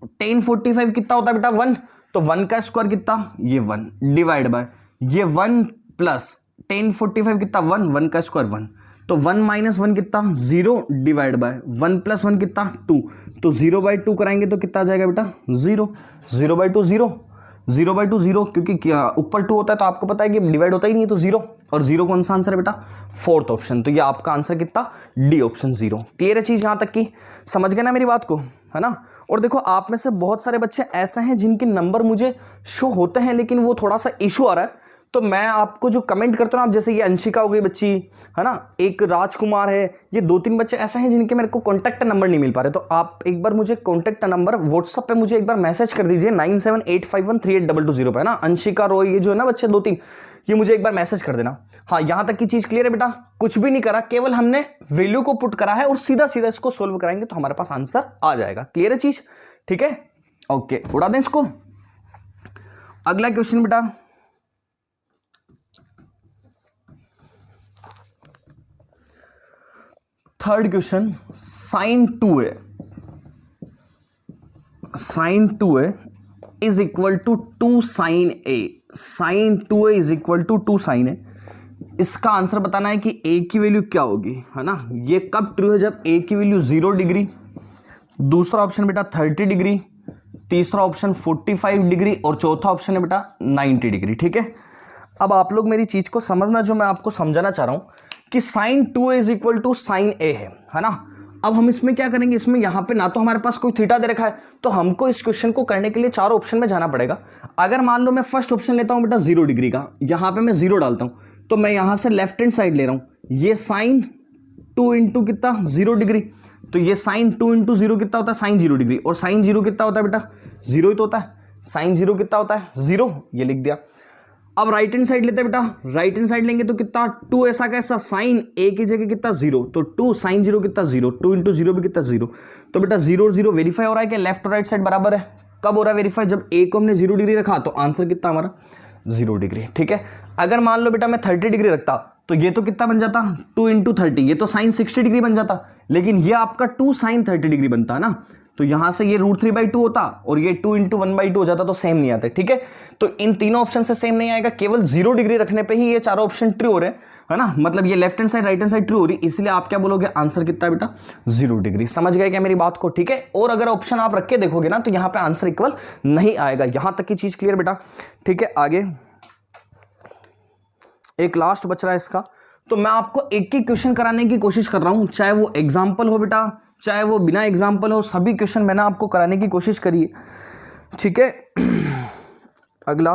- tan 45 कितना होता है बेटा? 1, तो 1 का स्क्वायर कितना? ये 1, डिवाइड बाय ये 1 + tan 45 कितना? 1 का स्क्वायर 1, तो 1 माइनस 1 कितना 0 डिवाइड बाय 1 प्लस 1 कितना 2, तो 0/2 कराएंगे तो कितना आ जाएगा बेटा 0, 0/2 0, 0/2 0, क्योंकि क्या ऊपर 2 होता है तो आपको पता है कि डिवाइड होता ही नहीं है, तो 0, और 0 कौन सा आंसर है बेटा फोर्थ ऑप्शन। तो ये आपका आंसर कितना डी ऑप्शन 0। क्लियर है चीज यहां तक की, समझ गए ना मेरी बात को, है ना। और देखो आप में से बहुत सारे बच्चे ऐसे हैं जिनके नंबर मुझे शो होते हैं लेकिन वो थोड़ा सा इशू आ रहा है, तो मैं आपको जो कमेंट करता हूँ, आप जैसे ये अंशिका हो गई बच्ची, है ना, एक राजकुमार है, ये 2-3 बच्चे ऐसे हैं जिनके मेरे को कॉन्टैक्ट नंबर नहीं मिल पा रहे, तो आप एक बार मुझे कॉन्टैक्ट नंबर व्हाट्सअप पे मुझे एक बार मैसेज कर दीजिए 9785138220 पे, है ना। अंशिका रॉय ये जो है ना बच्चे 2-3, ये मुझे एक बार मैसेज कर देना। हाँ, यहां तक की चीज क्लियर है बेटा, कुछ भी नहीं करा, केवल हमने वैल्यू को पुट करा है और सीधा सीधा इसको सोल्व कराएंगे तो हमारे पास आंसर आ जाएगा। क्लियर है चीज, ठीक है, ओके, उड़ा दें इसको। अगला क्वेश्चन बेटा, third question, sine 2a is equal to 2 sine a, sine 2a is equal to 2 sine a। इसका आंसर बताना है कि a की वैल्यू क्या होगी, है ना। ये कब ट्रू है, जब a की वैल्यू 0 डिग्री, दूसरा ऑप्शन बेटा 30 डिग्री, तीसरा ऑप्शन 45 डिग्री और चौथा ऑप्शन है बेटा 90 डिग्री। ठीक है, अब आप लोग मेरी चीज को समझना, जो मैं आपको समझाना चाह रहा हूं कि sine 2a is equal to sine a है ना। अब हम इसमें क्या करेंगे, इसमें यहां पे ना तो हमारे पास कोई थीटा दे रखा है, तो हमको इस क्वेश्चन को करने के लिए चारों ऑप्शन में जाना पड़ेगा। अगर मान लो मैं फर्स्ट ऑप्शन लेता हूं बेटा 0 डिग्री का, यहां पे मैं 0 डालता हूं, तो मैं यहां से लेफ्ट हैंड साइड ले रहा हूं, ये साइन 2 इंटू कितना 0 डिग्री, तो ये साइन 2 इंटू 0 कितना होता है साइन 0 डिग्री, और साइन 0 कितना होता है बेटा 0 ही तो होता है, साइन 0 कितना होता है 0, ये लिख दिया। अब राइट हैंड साइड लेते हैं बेटा, राइट हैंड साइड लेंगे तो कितना 2 ऐसा कैसा, साइन a की जगह कितना 0, तो 2 साइन 0 कितना 0, 2 इंटू 0 भी कितना 0, तो बेटा 0 और 0 वेरीफाई हो रहा है कि लेफ्ट और राइट साइड बराबर है। कब हो रहा है वेरीफाई, जब a को हमने 0 डिग्री रखा, तो आंसर कितना हमारा 0 डिग्री। ठीक है, अगर मान लो बेटा मैं 30 डिग्री रखता, तो ये तो कितना बन जाता 2 इंटू 30, ये तो साइन 60 डिग्री बन जाता, लेकिन ये आपका 2 साइन 30 डिग्री बनता है ना, तो यहां से ये √3/2 होता और ये 2 इंटू 1/2 हो जाता, तो सेम नहीं आता। ठीक है, तो इन तीनों ऑप्शन से सेम नहीं आएगा, केवल 0 डिग्री रखने पे ही ये चारों ऑप्शन ट्रू हो रहे हैं, है ना। मतलब ये left hand side right hand side true हो रही, इसलिए आप क्या बोलोगे, आंसर कितना बेटा 0 डिग्री। समझ गए क्या मेरी बात को, ठीक है। और अगर ऑप्शन आप रख के देखोगे ना, तो यहां पर आंसर इक्वल नहीं आएगा। यहां तक की चीज क्लियर बेटा, ठीक है। आगे एक लास्ट बच रहा है इसका, तो मैं आपको एक ही क्वेश्चन कराने की कोशिश कर रहा हूं, चाहे वो एग्जाम्पल हो बेटा, चाहे वो बिना एग्जाम्पल हो, सभी क्वेश्चन मैंने आपको कराने की कोशिश करी है। ठीक है, अगला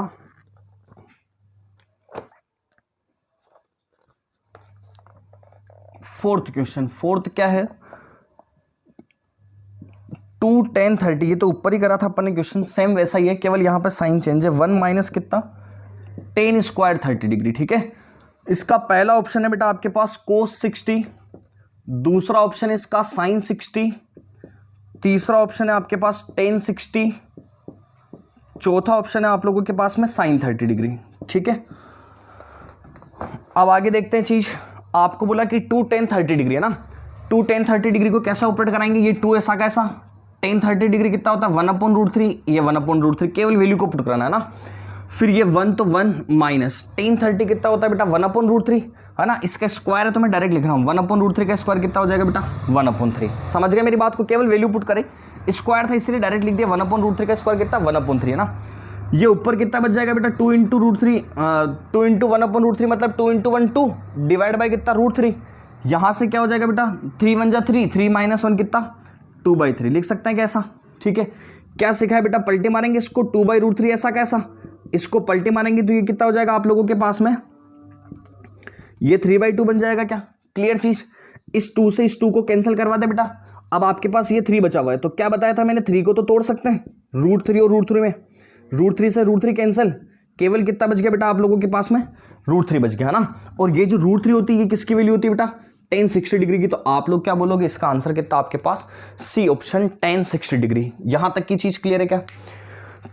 फोर्थ क्वेश्चन, फोर्थ क्या है 2 10 30, ये तो ऊपर ही करा था अपन ने क्वेश्चन, सेम वैसा ही है, केवल यहां पे साइन चेंज है। 1 माइनस कितना 10 स्क्वायर 30 डिग्री। ठीक है, इसका पहला ऑप्शन है बेटा आपके पास कोस 60, दूसरा ऑप्शन है इसका साइन 60, तीसरा ऑप्शन है आपके पास टेन 60, चौथा ऑप्शन है आप लोगों के पास में साइन 30 डिग्री। ठीक है, अब आगे देखते हैं चीज। आपको बोला कि 2 10 30 डिग्री है ना, 2 10 30 डिग्री को कैसा ऑपरेट कराएंगे, ये 2 ऐसा कैसा, 10 30 डिग्री कितना होता है 1/√3, ये 1/√3, केवल वैल्यू को पुट कराना है ना। फिर ये 1 तो 1 माइनस 10 30 कितना होता है बेटा 1/√3, है ना। इसका स्क्वायर है तो मैं डायरेक्ट लिख रहा हूँ, 1/√3 का स्क्वायर कितना हो जाएगा बेटा 1/3। समझ गए मेरी बात को, केवल वैल्यू पुट करें, स्क्वायर था इसलिए डायरेक्ट लिख दिया, 1/√3 का स्क्वायर कितना 1/3 है ना। ये ऊपर कितना बच जाएगा बेटा 2 इंटू 2 इंटू 1/√3 मतलब 2 इंटू 1 2 डिवाइड बाई कितना √3, यहाँ से क्या हो जाएगा बेटा 3 1 जा 3, 3 माइनस 1 कितना 2/3 लिख सकते हैं कैसा। ठीक है, क्या सीखा है बेटा, पलटी मारेंगे इसको 2/√3 ऐसा कैसा, इसको पलटी मारेंगे तो ये कितना हो जाएगा आप लोगों के पास में, ये 3/2 बन जाएगा। क्या क्लियर चीज, इस 2 से इस 2 को कैंसिल करवा दे बेटा। अब आपके पास ये 3 बचा हुआ है, तो क्या बताया था मैंने, 3 को तो तोड़ सकते हैं, √3 और √3 में, √3 से √3 कैंसिल, केवल कितना बच गया बेटा आप लोगों के पास में √3 बच गया ना। और ये जो √3 होती है ये किसकी वैल्यू होती है बेटा 10 60 डिग्री की, तो आप लोग क्या बोलोगे, इसका आंसर कितना आपके पास सी ऑप्शन 10 60 डिग्री। यहां तक की चीज क्लियर है क्या,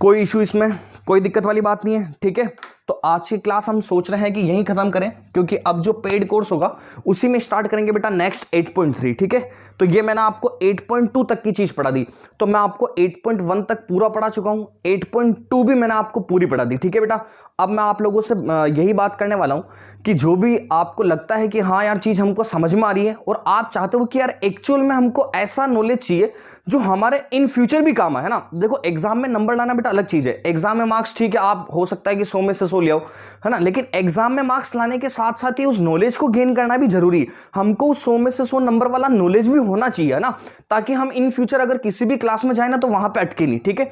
कोई इशू इसमें, कोई दिक्कत वाली बात नहीं है। ठीक है, तो आज की क्लास हम सोच रहे हैं कि यहीं खत्म करें, क्योंकि अब जो पेड कोर्स होगा उसी में स्टार्ट करेंगे बेटा नेक्स्ट 8.3। ठीक है, तो ये मैंने आपको 8.2 तक की चीज पढ़ा दी, तो मैं आपको 8.1 तक पूरा पढ़ा चुका हूं, 8.2 भी मैंने आपको पूरी पढ़ा दी। ठीक है बेटा, अब मैं आप लोगों से यही बात करने वाला हूं कि जो भी आपको लगता है कि हाँ यार चीज़ हमको समझ में आ रही है और आप चाहते हो कि यार एक्चुअल में हमको ऐसा नॉलेज चाहिए जो हमारे इन फ्यूचर भी काम है ना। देखो एग्जाम में नंबर लाना बेटा अलग चीज़ है, एग्जाम में मार्क्स ठीक है, आप हो सकता है कि 100 में से 100 ले आओ, है ना, लेकिन एग्जाम में मार्क्स लाने के साथ साथ ही उस नॉलेज को गेन करना भी जरूरी है। हमको उस 100 में से 100 नंबर वाला नॉलेज भी होना चाहिए, है ना, ताकि हम इन फ्यूचर अगर किसी भी क्लास में जाए ना तो वहां पे अटके नहीं, ठीक है।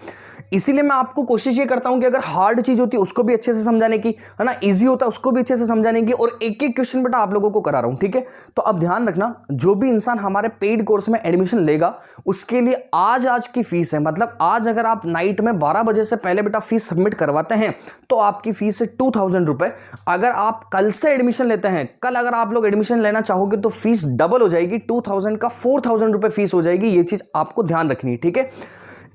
इसीलिए मैं आपको कोशिश ये करता हूं कि अगर हार्ड चीज होती है उसको भी अच्छे से समझाने की, है ना, इजी होता है उसको भी अच्छे से समझाने की, और एक एक क्वेश्चन बेटा आप लोगों को करा रहा हूं, ठीक है। तो अब ध्यान रखना, जो भी इंसान हमारे पेड कोर्स में एडमिशन लेगा उसके लिए आज की फीस है, मतलब आज अगर आप नाइट में 12 बजे से पहले बेटा फीस सबमिट करवाते हैं तो आपकी फीस है 2000 रुपए। अगर आप कल से एडमिशन लेते हैं, कल अगर आप लोग एडमिशन लेना चाहोगे तो फीस डबल हो जाएगी, 2000 का 4000 रुपए फीस हो जाएगी। ये चीज आपको ध्यान रखनी है, ठीक है।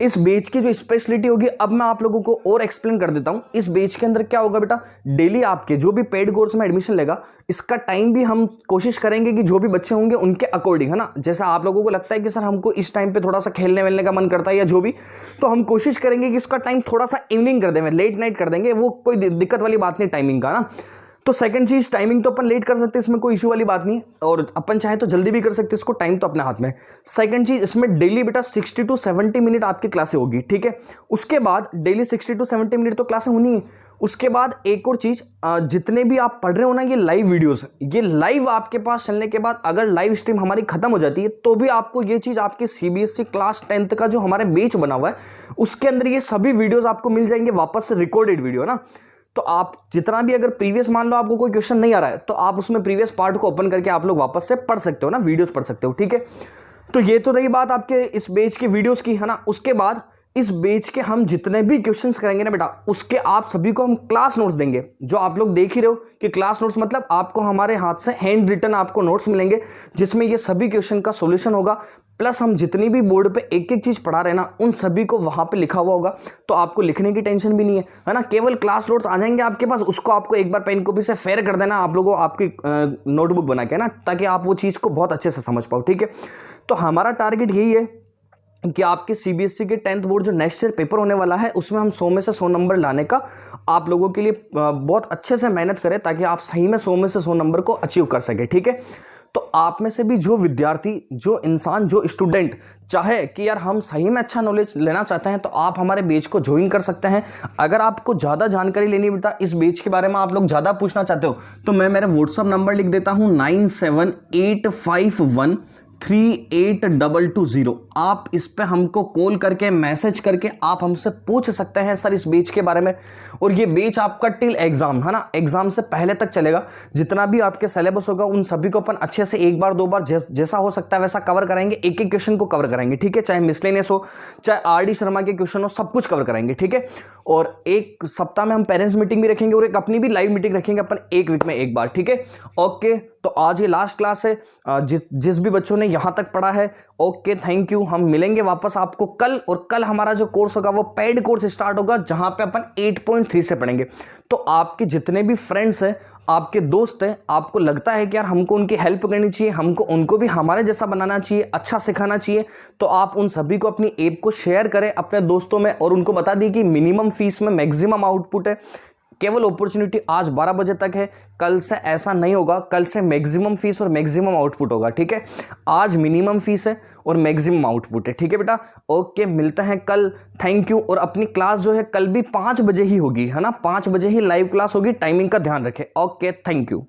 इस बैच की जो स्पेशलिटी होगी अब मैं आप लोगों को और एक्सप्लेन कर देता हूं। इस बैच के अंदर क्या होगा बेटा, डेली आपके जो भी पेड कोर्स में एडमिशन लेगा इसका टाइम भी हम कोशिश करेंगे कि जो भी बच्चे होंगे उनके अकॉर्डिंग, है ना, जैसा आप लोगों को लगता है कि सर हमको इस टाइम पे थोड़ा सा खेलने वेलने का मन करता है या जो भी, तो हम कोशिश करेंगे कि इसका टाइम थोड़ा सा इवनिंग कर देंगे, लेट नाइट कर देंगे, वो कोई दिक्कत वाली बात नहीं टाइमिंग का ना। तो सेकंड चीज, टाइमिंग तो अपन लेट कर सकते हैं, इसमें कोई इशू वाली बात नहीं, और अपन चाहे तो जल्दी भी कर सकते हैं, इसको टाइम तो अपने हाथ में। सेकंड चीज, इसमें डेली बेटा 60 टू 70 मिनट आपकी क्लासें होगी, ठीक है। उसके बाद डेली 60 टू 70 मिनट तो क्लासें होनी है। उसके बाद एक और चीज, जितने भी आप पढ़ रहे हो ना ये लाइव वीडियोस, ये लाइव आपके पास चलने के बाद अगर लाइव स्ट्रीम हमारी खत्म हो जाती है तो भी आपको ये चीज आपके सीबीएसई क्लास 10th का जो हमारे बैच बना हुआ है उसके अंदर ये सभी वीडियोस आपको मिल जाएंगे वापस से, रिकॉर्डेड वीडियो ना। तो आप जितना भी अगर प्रीवियस मान लो आपको कोई क्वेश्चन नहीं आ रहा है तो आप उसमें प्रीवियस पार्ट को ओपन करके आप लोग वापस से पढ़ सकते हो ना, वीडियोस पढ़ सकते हो, ठीक है। तो ये तो रही बात आपके इस बैच के वीडियोस की, है ना। उसके बाद इस बैच के हम जितने भी क्वेश्चंस करेंगे ना बेटा उसके आप सभी को हम क्लास नोट्स देंगे। जो आप लोग देख ही रहे हो कि क्लास नोट्स मतलब आपको हमारे हाथ से हैंड रिटन आपको नोट्स मिलेंगे जिसमें ये सभी क्वेश्चन का सॉल्यूशन होगा, प्लस हम जितनी भी बोर्ड पे एक एक चीज पढ़ा रहे हैं ना उन सभी को वहां पे लिखा हुआ होगा, तो आपको लिखने की टेंशन भी नहीं है ना। केवल क्लास नोट्स आ जाएंगे आपके पास, उसको आपको एक बार पेन कॉपी से फेयर कर देना आप लोगों आपकी नोटबुक बना के ना, ताकि आप वो चीज को बहुत अच्छे से समझ पाओ, ठीक है। तो हमारा टारगेट यही है कि आपके सीबीएसई के 10th बोर्ड जो नेक्स्ट ईयर पेपर होने वाला है उसमें हम 100 में से 100 नंबर लाने का आप लोगों के लिए बहुत अच्छे से मेहनत करें ताकि आप सही में 100 में से 100 नंबर को अचीव कर सके, ठीक है। तो आप में से भी जो विद्यार्थी, जो इंसान, जो स्टूडेंट चाहे कि यार हम सही में अच्छा नॉलेज लेना चाहते हैं तो आप हमारे बैच को ज्वाइन कर सकते हैं। अगर आपको ज़्यादा जानकारी लेनी बेटा इस बैच के बारे में, आप लोग ज़्यादा पूछना चाहते हो तो मैं मेरा व्हाट्सअप नंबर लिख देता हूँ 9785138220। आप इस पे हमको कॉल करके मैसेज करके आप हमसे पूछ सकते हैं सर इस बैच के बारे में। और ये बैच आपका टिल एग्जाम, है ना, एग्जाम से पहले तक चलेगा। जितना भी आपके सिलेबस होगा उन सभी को अपन अच्छे से एक बार दो बार जैसा हो सकता है वैसा कवर कराएंगे, एक एक क्वेश्चन को कवर कराएंगे, ठीक है। चाहे मिसलेनियस हो, चाहे आरडी शर्मा के क्वेश्चन हो, सब कुछ कवर कराएंगे, ठीक है। और एक सप्ताह में हम पेरेंट्स मीटिंग भी रखेंगे और एक अपनी भी लाइव मीटिंग रखेंगे अपन एक वीक में एक बार, ठीक है। ओके, तो आज ये लास्ट क्लास है। जिस भी बच्चों ने यहां तक पढ़ा है ओके थैंक यू। हम मिलेंगे वापस आपको कल, और कल हमारा जो कोर्स होगा वो पेड कोर्स स्टार्ट होगा जहां पे अपन 8.3 से पढ़ेंगे। तो आपके जितने भी फ्रेंड्स हैं, आपके दोस्त हैं, आपको लगता है कि यार हमको उनकी हेल्प करनी चाहिए, हमको उनको भी हमारे जैसा बनाना चाहिए, अच्छा सिखाना चाहिए, तो आप उन सभी को अपनी ऐप को शेयर करें अपने दोस्तों में और उनको बता दी कि मिनिमम फीस में मैक्सिमम आउटपुट है। केवल अपॉर्चुनिटी आज 12 बजे तक है, कल से ऐसा नहीं होगा, कल से मैक्सिमम फीस और मैक्सिमम आउटपुट होगा, ठीक है। आज मिनिमम फीस है और मैक्सिमम आउटपुट है, ठीक है बेटा। ओके, मिलते हैं कल, थैंक यू। और अपनी क्लास जो है कल भी 5 बजे ही होगी, है ना, 5 बजे ही लाइव क्लास होगी, टाइमिंग का ध्यान रखें। Okay, thank you.